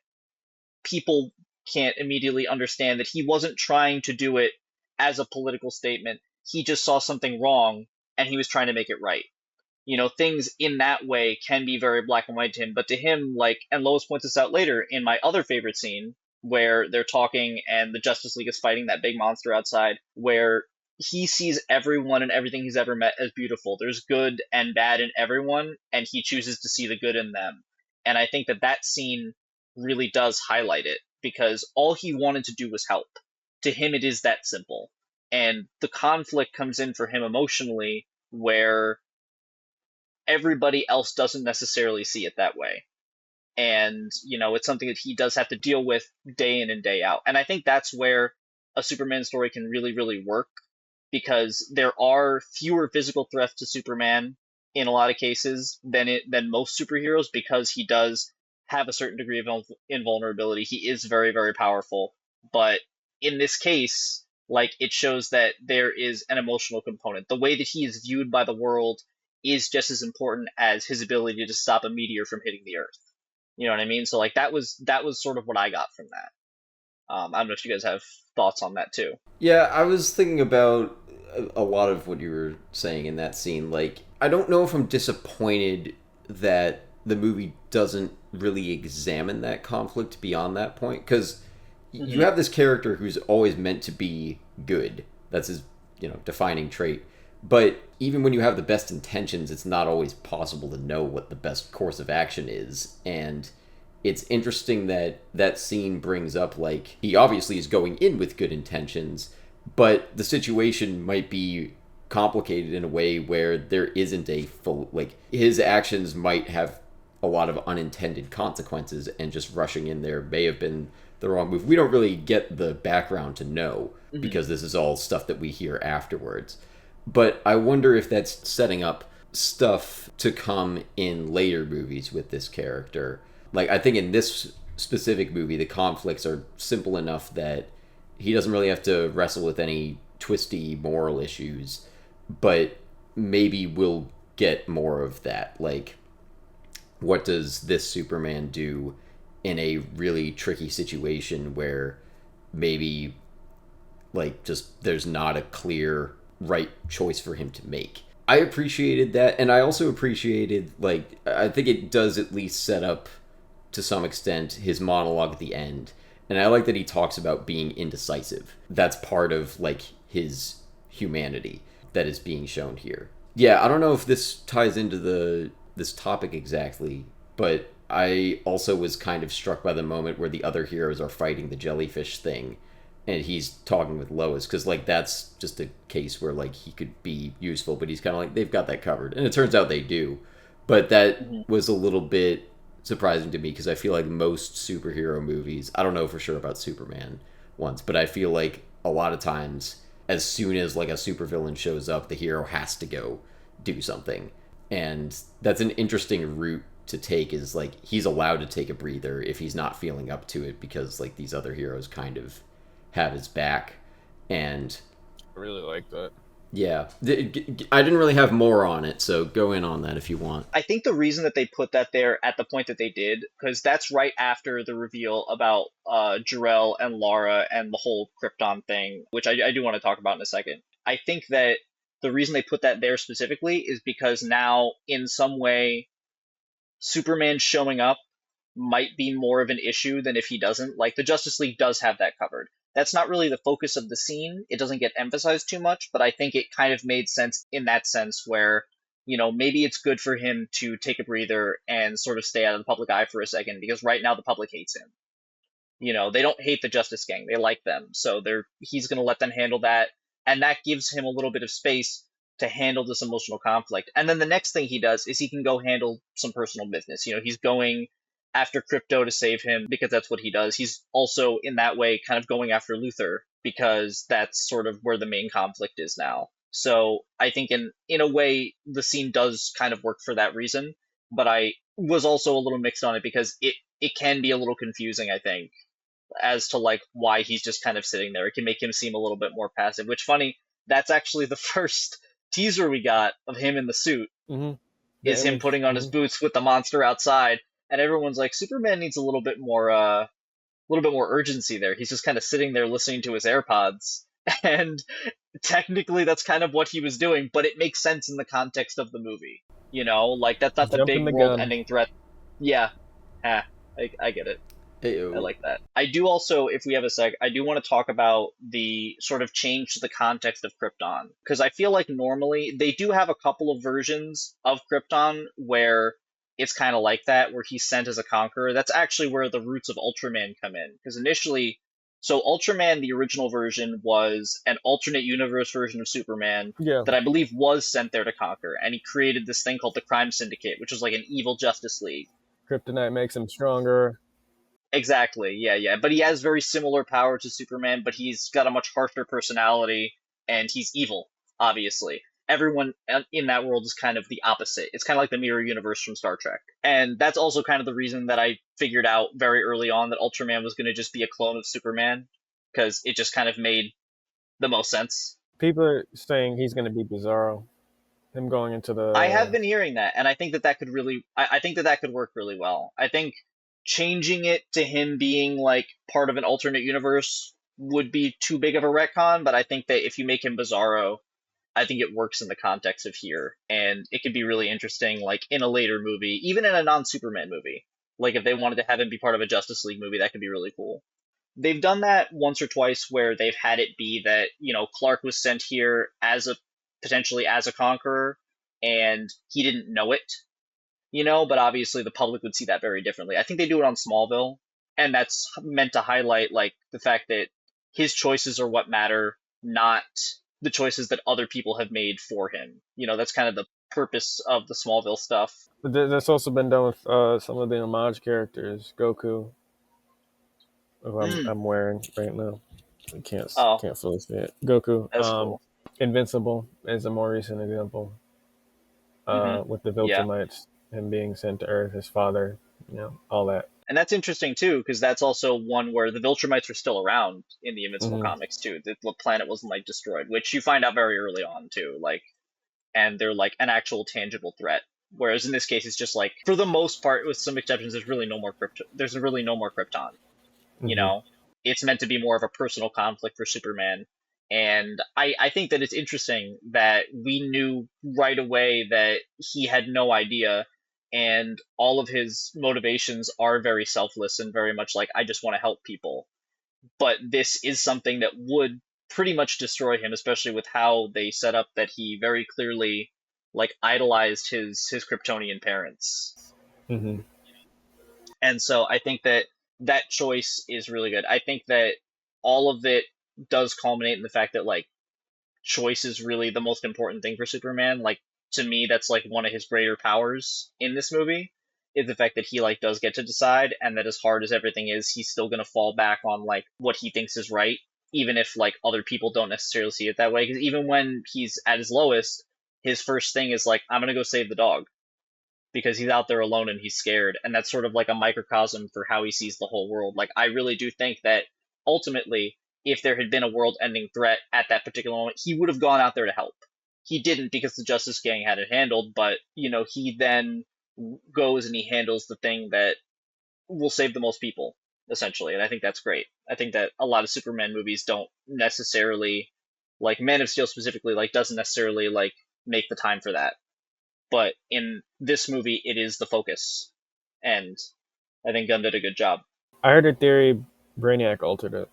people can't immediately understand that he wasn't trying to do it as a political statement. He just saw something wrong and he was trying to make it right. Things in that way can be very black and white to him, but to him, like, and Lois points this out later in my other favorite scene where they're talking and the Justice League is fighting that big monster outside, where he sees everyone and everything he's ever met as beautiful. There's good and bad in everyone, and he chooses to see the good in them. And I think that scene really does highlight it, because all he wanted to do was help. To him, it is that simple. And the conflict comes in for him emotionally, where everybody else doesn't necessarily see it that way. And, it's something that he does have to deal with day in and day out. And I think that's where a Superman story can really, really work, because there are fewer physical threats to Superman in a lot of cases than most superheroes, because he does have a certain degree of invulnerability. He is very, very powerful. But in this case, like, it shows that there is an emotional component. The way that he is viewed by the world is just as important as his ability to stop a meteor from hitting the Earth. You know what I mean? So like that was sort of what I got from that. I don't know if you guys have thoughts on that too. Yeah, I was thinking about a lot of what you were saying in that scene. Like, I don't know if I'm disappointed that the movie doesn't really examine that conflict beyond that point, because you have this character who's always meant to be good. That's his, defining trait. But even when you have the best intentions, it's not always possible to know what the best course of action is. And it's interesting that that scene brings up, like, he obviously is going in with good intentions, but the situation might be complicated in a way where there isn't a full, like, his actions might have a lot of unintended consequences, and just rushing in there may have been the wrong move. We don't really get the background to know, because this is all stuff that we hear afterwards. But I wonder if that's setting up stuff to come in later movies with this character. Like, I think in this specific movie, the conflicts are simple enough that he doesn't really have to wrestle with any twisty moral issues, but maybe we'll get more of that. Like, what does this Superman do in a really tricky situation where maybe, like, just there's not a clear right choice for him to make? I appreciated that, and I also appreciated, like, I think it does at least set up to some extent his monologue at the end. And I like that he talks about being indecisive. That's part of like his humanity that is being shown here. Yeah, I don't know if this ties into the this topic exactly, but I also was kind of struck by the moment where the other heroes are fighting the jellyfish thing and he's talking with Lois, because like that's just a case where like he could be useful, but he's kind of like they've got that covered, and it turns out they do. But that Mhm. was a little bit surprising to me because I feel like most superhero movies, I don't know for sure about Superman ones, but I feel like a lot of times as soon as like a supervillain shows up, the hero has to go do something. And that's an interesting route to take, is like he's allowed to take a breather if he's not feeling up to it because like these other heroes kind of have his back. And I really like that. yeah, I didn't really have more on it, so go in on that if you want. I think the reason that they put that there at the point that they did, because that's right after the reveal about Jor-El and Lara and the whole Krypton thing, which I do want to talk about in a second. I think that the reason they put that there specifically is because now, in some way, Superman showing up might be more of an issue than if he doesn't. Like, the Justice League does have that covered. That's not really the focus of the scene. It doesn't get emphasized too much, but I think it kind of made sense in that sense where, maybe it's good for him to take a breather and sort of stay out of the public eye for a second, because right now the public hates him. They don't hate the Justice Gang. They like them. So he's going to let them handle that. And that gives him a little bit of space to handle this emotional conflict. And then the next thing he does is he can go handle some personal business. He's going after Crypto to save him because that's what he does. He's also in that way kind of going after Luthor because that's sort of where the main conflict is now. So I think in a way the scene does kind of work for that reason, but I was also a little mixed on it because it can be a little confusing, I think, as to like why he's just kind of sitting there. It can make him seem a little bit more passive, which funny, that's actually the first teaser we got of him in the suit Mm-hmm. The is him image. putting on his Mm-hmm. boots with the monster outside, and everyone's like Superman needs a little bit more urgency there. He's just kind of sitting there listening to his AirPods. And technically that's kind of what he was doing, but it makes sense in the context of the movie. Like that's not the Jumping big the world gun. ending threat. Yeah. I get it. I Ayo. like that. I do also, if we have a sec, I do want to talk about the sort of change to the context of Krypton. Because I feel like normally they do have a couple of versions of Krypton where it's kind of like that, where he's sent as a conqueror. That's actually where the roots of Ultraman come in. Because initially, so Ultraman, the original version, was an alternate universe version of Superman Yeah. that I believe was sent there to conquer. And he created this thing called the Crime Syndicate, which was like an evil Justice League. Kryptonite makes him stronger. Exactly. Yeah, yeah. But he has very similar power to Superman, but he's got a much harsher personality and he's evil, obviously. Everyone in that world is kind of the opposite. It's kind of like the mirror universe from Star Trek. And that's also kind of the reason that I figured out very early on that Ultraman was going to just be a clone of Superman, because it just kind of made the most sense. People are saying he's going to be Bizarro. Him going into I have the. been hearing that, and I think that that could really, I think that that could work really well. I think changing it to him being like part of an alternate universe would be too big of a retcon, but I think that if you make him Bizarro, I think it works in the context of here, and it could be really interesting, like in a later movie, even in a non-Superman movie. Like if they wanted to have him be part of a Justice League movie, that could be really cool. They've done that once or twice where they've had it be that, Clark was sent here as a potentially as a conqueror and he didn't know it, but obviously the public would see that very differently. I think they do it on Smallville, and that's meant to highlight like the fact that his choices are what matter, not the choices that other people have made for him. That's kind of the purpose of the Smallville stuff. But that's also been done with some of the homage characters. Goku, who Mm. I'm wearing right now. I Oh, can't fully see it. Goku. that's cool. Invincible is a more recent example. Hmm. With the Yeah. Viltrumites, him being sent to Earth, his father, all that. And that's interesting too, because that's also one where the Viltrumites are still around in the Invincible Hmm. comics too. The planet wasn't like destroyed, which you find out very early on too. Like, and they're like an actual tangible threat. Whereas in this case, it's just like, for the most part, with some exceptions, there's really no more There's really no more Krypton. You Hmm. know, it's meant to be more of a personal conflict for Superman. And I think that it's interesting that we knew right away that he had no idea, and all of his motivations are very selfless and very much like, I just want to help people. But this is something that would pretty much destroy him, especially with how they set up that he very clearly like idolized his Kryptonian parents. Hmm. And so I think that that choice is really good. I think that all of it does culminate in the fact that like choice is really the most important thing for Superman. Like, to me, that's like one of his greater powers in this movie, is the fact that he like does get to decide, and that as hard as everything is, he's still gonna fall back on like what he thinks is right, even if like other people don't necessarily see it that way. Because even when he's at his lowest, his first thing is like, I'm gonna go save the dog, because he's out there alone and he's scared. And that's sort of like a microcosm for how he sees the whole world. Like, I really do think that ultimately, if there had been a world ending threat at that particular moment, he would have gone out there to help. He didn't, because the Justice Gang had it handled, but, he then goes and he handles the thing that will save the most people, essentially. And I think that's great. I think that a lot of Superman movies don't necessarily, like Man of Steel specifically, like doesn't necessarily like make the time for that, but in this movie, it is the focus, and I think Gunn did a good job. I heard a theory Brainiac altered it.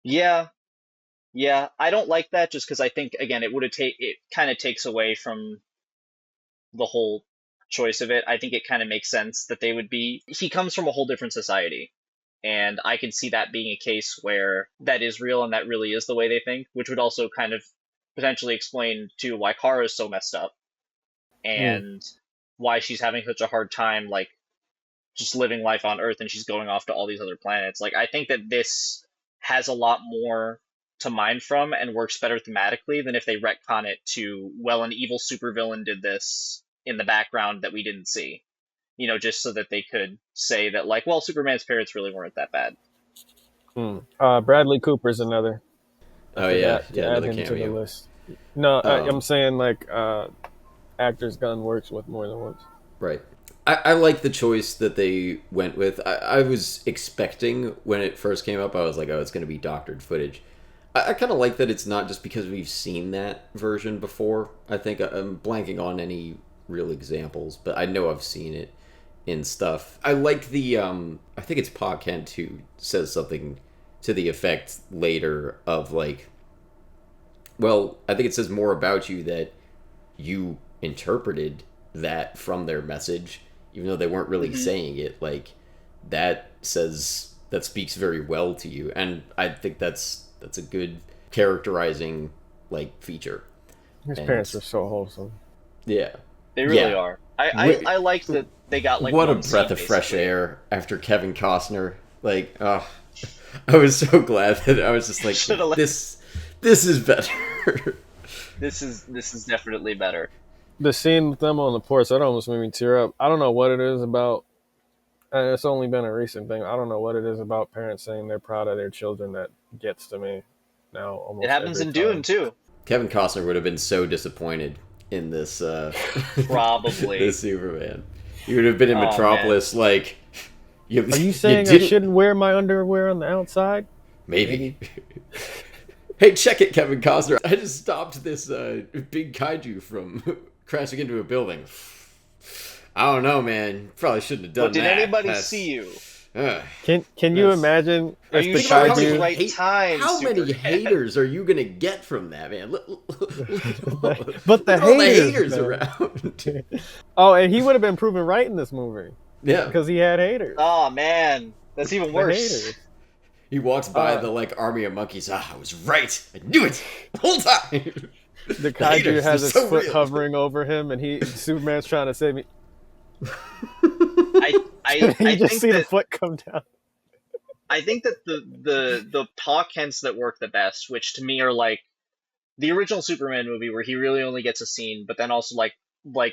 Yeah, yeah, I don't like that just because I think again it kind of takes away from the whole choice of it. I think it kind of makes sense that they would be. He comes from a whole different society, and I can see that being a case where that is real and that really is the way they think, which would also kind of potentially explain too why Kara is so messed up Mm. and why she's having such a hard time like just living life on Earth and she's going off to all these other planets. Like, I think that this has a lot more to mine from and works better thematically than if they retcon it to, well, an evil supervillain did this in the background that we didn't see. Just so that they could say that, like, well, Superman's parents really weren't that bad. Mm. Bradley Cooper's another. I Oh yeah, forgot to yeah, add another him to the cameo. list. No, I'm Um, saying like actors Gunn works with more than once. right. I like the choice that they went with. I was expecting when it first came up, I was like, oh, it's going to be doctored footage. I kind of like that it's not just because we've seen that version before. I think I'm blanking on any real examples, but I know I've seen it in stuff. I like the I think it's Pa Kent who says something to the effect later of like, well, I think it says more about you that you interpreted that from their message, even though they weren't really Hmm. saying it. Like, that speaks very well to you, and I think that's a good characterizing like feature. His And parents are so wholesome. yeah, They really yeah. are. I Wh- liked that they got like what a one breath scene of fresh basically. air after Kevin Costner. Like, oh, I was so glad that I was just like, Should yeah, have. this is better. This is definitely better. The scene with them on the porch, that almost made me tear up. I don't know what it is about. And it's only been a recent thing. I don't know what it is about parents saying they're proud of their children that gets to me now It almost happens every in Dune time. too. Kevin Costner would have been so disappointed in this Probably. this Superman. He would have been in Oh man. Metropolis like you Are you you saying I didn't shouldn't wear my underwear on the outside? maybe. Maybe. Hey, check it, Kevin Costner. I just stopped this big kaiju from crashing into a building. I don't know, man. Probably shouldn't have But done did that. anybody see you? Uh, Can you that's imagine Are if you the think about sure how it's the many kaiju right time, how many Superman? haters are you gonna get from that, man? Look, but the look at all the haters haters though. around. Oh, and he would have been proven right in this movie Yeah, because he had haters. Oh man, that's even The worse. haters. he walks by Uh the like army of monkeys. Ah, I was right. I knew it the whole time. the The kaiju haters, they're has his so foot real. hovering over him, and he Superman's trying to save me. I I You I just think see the that foot come down. I think that the Pa Kents that work the best, which to me are like the original Superman movie where he really only gets a scene, but then also like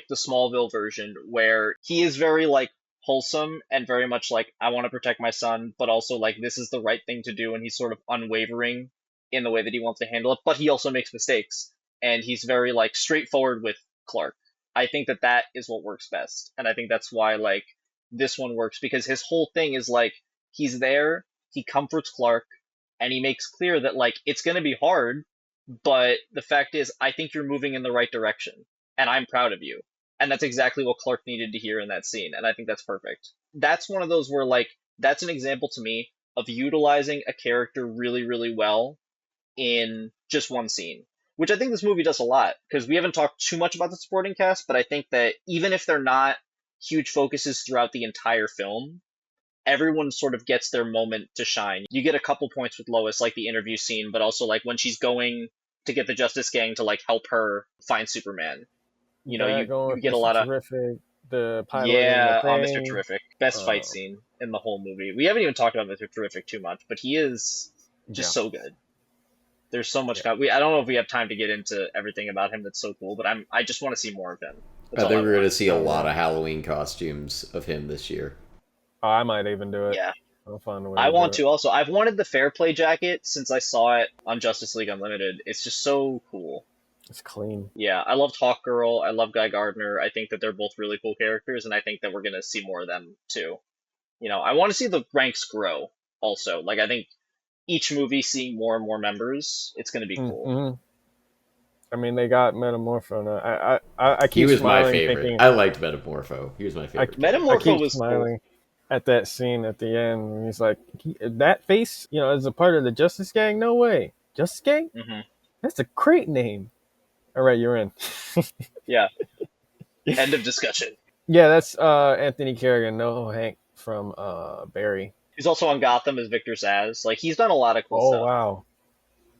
the Smallville version where he is very like wholesome and very much like I want to protect my son, but also like this is the right thing to do, and he's sort of unwavering in the way that he wants to handle it. But he also makes mistakes, and he's very like straightforward with Clark. I think that that is what works best, and I think that's why like this one works because his whole thing is like he's there, he comforts Clark, and he makes clear that like it's going to be hard, but the fact is I think you're moving in the right direction, and I'm proud of you. And that's exactly what Clark needed to hear in that scene, and I think that's perfect. That's one of those where like that's an example to me of utilizing a character really really well in just one scene, which I think this movie does a lot because we haven't talked too much about the supporting cast, but I think that even if they're not huge focuses throughout the entire film, everyone sort of gets their moment to shine. You get a couple points with Lois, like the interview scene, but also like when she's going to get the Justice Gang to like help her find Superman. You know, That going you with get a Mr. lot of Terrific, the piloting the yeah, Mr. thing. Terrific, best fight Uh, scene in the whole movie. We haven't even talked about Mr. Terrific too much, but he is just yeah, so good. There's so much. yeah. I don't know if we have time to get into everything about him that's so cool, but I just want to see more of him. That's I all I think we're want. gonna see a Oh lot yeah. of Halloween costumes of him this year. Oh, I might even do it. Yeah, I'll find a way I to do want it. to also. I've wanted the Fair Play jacket since I saw it on Justice League Unlimited. It's just so cool. It's clean. Yeah, I loved Hawk Girl. I love Guy Gardner. I think that they're both really cool characters, and I think that we're gonna see more of them too. You know, I want to see the ranks grow. Also, like I think each movie seeing more and more members, it's gonna be cool. Mm-hmm. I mean, they got Metamorpho now. I He keep was my smiling, favorite. thinking I liked Metamorpho. He was my I, favorite I character. Metamorpho keep was cool. smiling at that scene at the end. When he's like, that face, as a part of the Justice Gang. No way, Justice Gang. Hmm. That's a great name. All right, you're in. Yeah. End of discussion. Yeah, that's Anthony Kerrigan, no Hank from Barry. He's also on Gotham as Victor Zsasz. Like he's done a lot of cool Oh stuff. wow,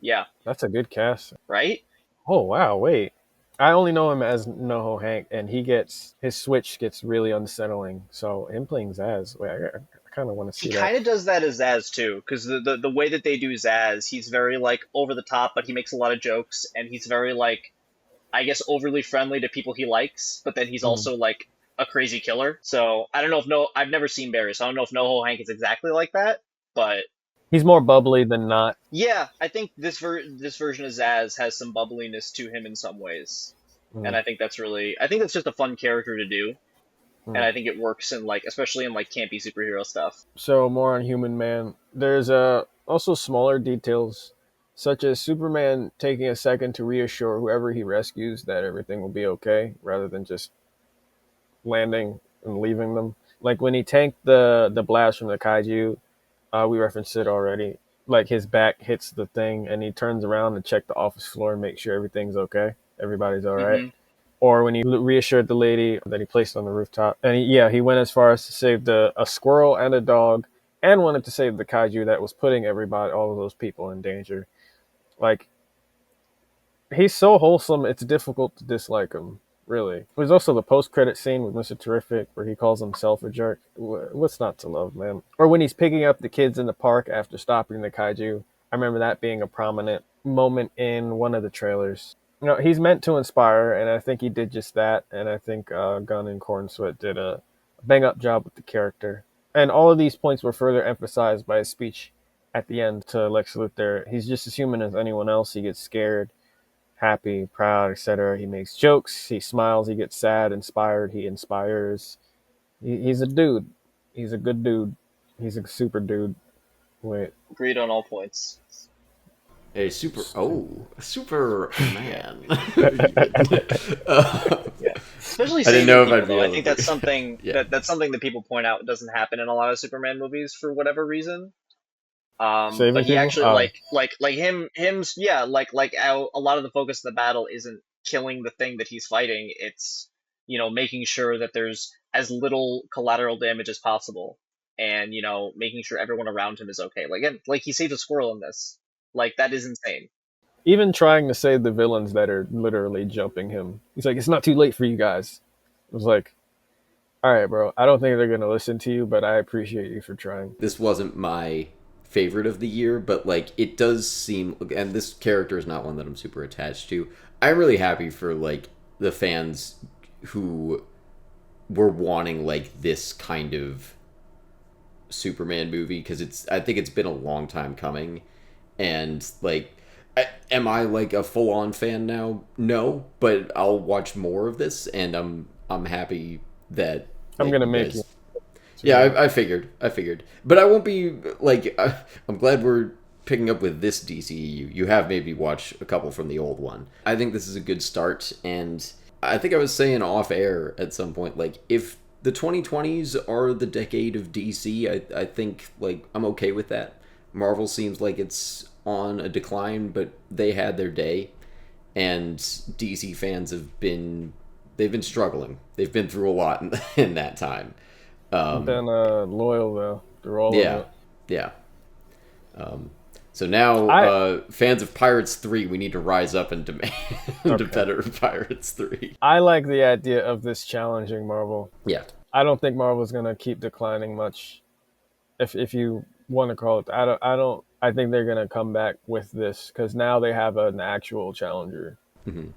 Yeah. that's a good cast. Right. Oh wow, wait. I only know him as NoHo Hank, and his switch gets really unsettling. So him playing Zaz, wait, I kind of want to He see that. kind of does that as Zaz too, because the way that they do Zaz, he's very like over the top, but he makes a lot of jokes, and he's very like I guess overly friendly to people he likes, but then he's Mm. also like a crazy killer. So I don't know if no, I've never seen Barry, so I don't know if NoHo Hank is exactly like that, but He's more bubbly than not. yeah, I think this version of Zaz has some bubbliness to him in some ways, and Mm. I think that's really I think that's just a fun character to do, and Mm. I think it works in like especially in like campy superhero stuff. So more on Human Man. There's also smaller details, such as Superman taking a second to reassure whoever he rescues that everything will be okay, rather than just landing and leaving them. Like when he tanked the blast from the kaiju, we referenced it already. Like his back hits the thing, and he turns around to check the office floor and make sure everything's okay, everybody's all right. Hmm. Or when he reassured the lady that he placed on the rooftop, and he went as far as to save a squirrel and a dog, and wanted to save the kaiju that was putting all of those people in danger. Like he's so wholesome, it's difficult to dislike him. Really. There's also the post-credit scene with Mr. Terrific where he calls himself a jerk. What's not to love, man? Or when he's picking up the kids in the park after stopping the kaiju. I remember that being a prominent moment in one of the trailers. He's meant to inspire, and I think he did just that. And I think Gunn and Cornsweet did a bang-up job with the character. And all of these points were further emphasized by his speech at the end to Lex Luthor. He's just as human as anyone else. He gets scared, happy, proud, etc. He makes jokes, he smiles, he gets sad, inspired, he inspires. He's a dude. He's a good dude. He's a super dude. Wait. Agreed on all points. A Yeah, Superman. yeah. Especially I didn't saving know if people I'd be though. I able think to. that's something Yeah, that's something that people point out doesn't happen in a lot of Superman movies for whatever reason. But Saving he people? actually like him's yeah like how a lot of the focus of the battle isn't killing the thing that he's fighting. It's making sure that there's as little collateral damage as possible, and making sure everyone around him is okay. Like again, like he saved a squirrel in this. Like that is insane. Even trying to save the villains that are literally jumping him. He's like, it's not too late for you guys. I was like, all right, bro. I don't think they're going to listen to you, but I appreciate you for trying. this wasn't my favorite of the year, but like it does seem, and this character is not one that I'm super attached to. I'm really happy for like the fans who we're wanting like this kind of Superman movie because I think it's been a long time coming, and like, am I like a full on fan now? No, but I'll watch more of this, and I'm happy that I'm like gonna you make you guys. Yeah, Superman. I figured, but I won't be like. I'm glad we're picking up with this DCEU. You have made me watch a couple from the old one. I think this is a good start, and I think I was saying off air at some point, like if the 2020s are the decade of DC, I think like I'm okay with that. Marvel seems like it's on a decline, but they had their day, and DC fans they've been struggling. They've been through a lot in that time. Um, Been loyal though through all of yeah, it. yeah. Um, so now, I fans of Pirates 3, we need to rise up and demand a okay. better Pirates 3. I like the idea of this challenging Marvel. Yeah. I don't think Marvel's gonna keep declining much. If you want to call it, I don't. I think they're gonna come back with this because now they have an actual challenger.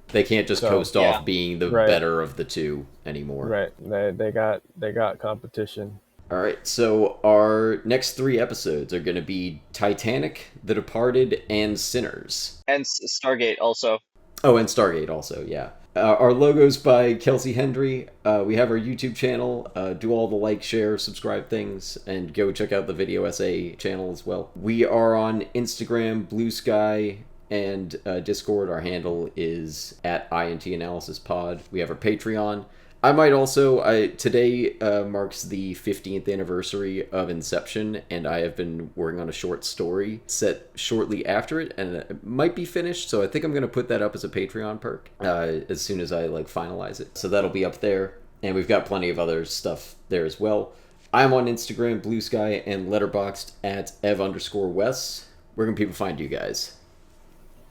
They can't just So coast Yeah. off being the right, better of the two anymore. right. They got competition. All right, so our next three episodes are going to be Titanic, The Departed, and Sinners. And Stargate also. Oh, and Stargate also, yeah. Our logo's by Kelsey Hendry. We have our YouTube channel. Do all the like, share, subscribe things, and go check out the video essay channel as well. We are on Instagram, Blue Sky, and Discord. Our handle is at INT Analysis Pod. We have our Patreon. I might also. Today marks the 15th anniversary of Inception, and I have been working on a short story set shortly after it, and it might be finished. So I think I'm going to put that up as a Patreon perk as soon as I like finalize it. So that'll be up there, and we've got plenty of other stuff there as well. I'm on Instagram, Blue Sky, and Letterboxd at ev_Wes. Where can people find you guys?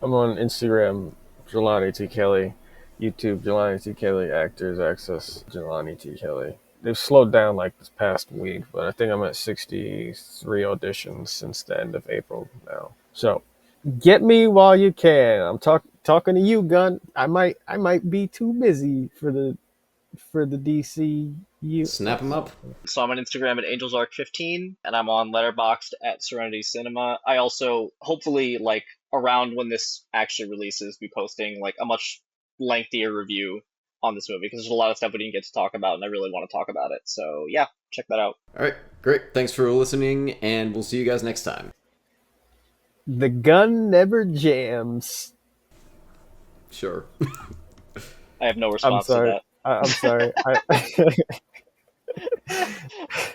I'm on Instagram, Jelani T Kelly, YouTube, Jelani T Kelly, Actors Access, Jelani T Kelly. They've slowed down like this past week, but I think I'm at 63 auditions since the end of April now. So get me while you can. I'm talking to you, Gun. I might be too busy for the DCU. Snap them up. So I'm on Instagram at AngelsArc15, and I'm on Letterboxd at Serenity Cinema. I also, hopefully, like around when this actually releases, be posting like a much lengthier review on this movie because there's a lot of stuff we didn't get to talk about, and I really want to talk about it. So yeah, check that out. All right, great. Thanks for listening, and we'll see you guys next time. The gun never jams. I Sure. have no I'm response sorry. to I'm sorry. that.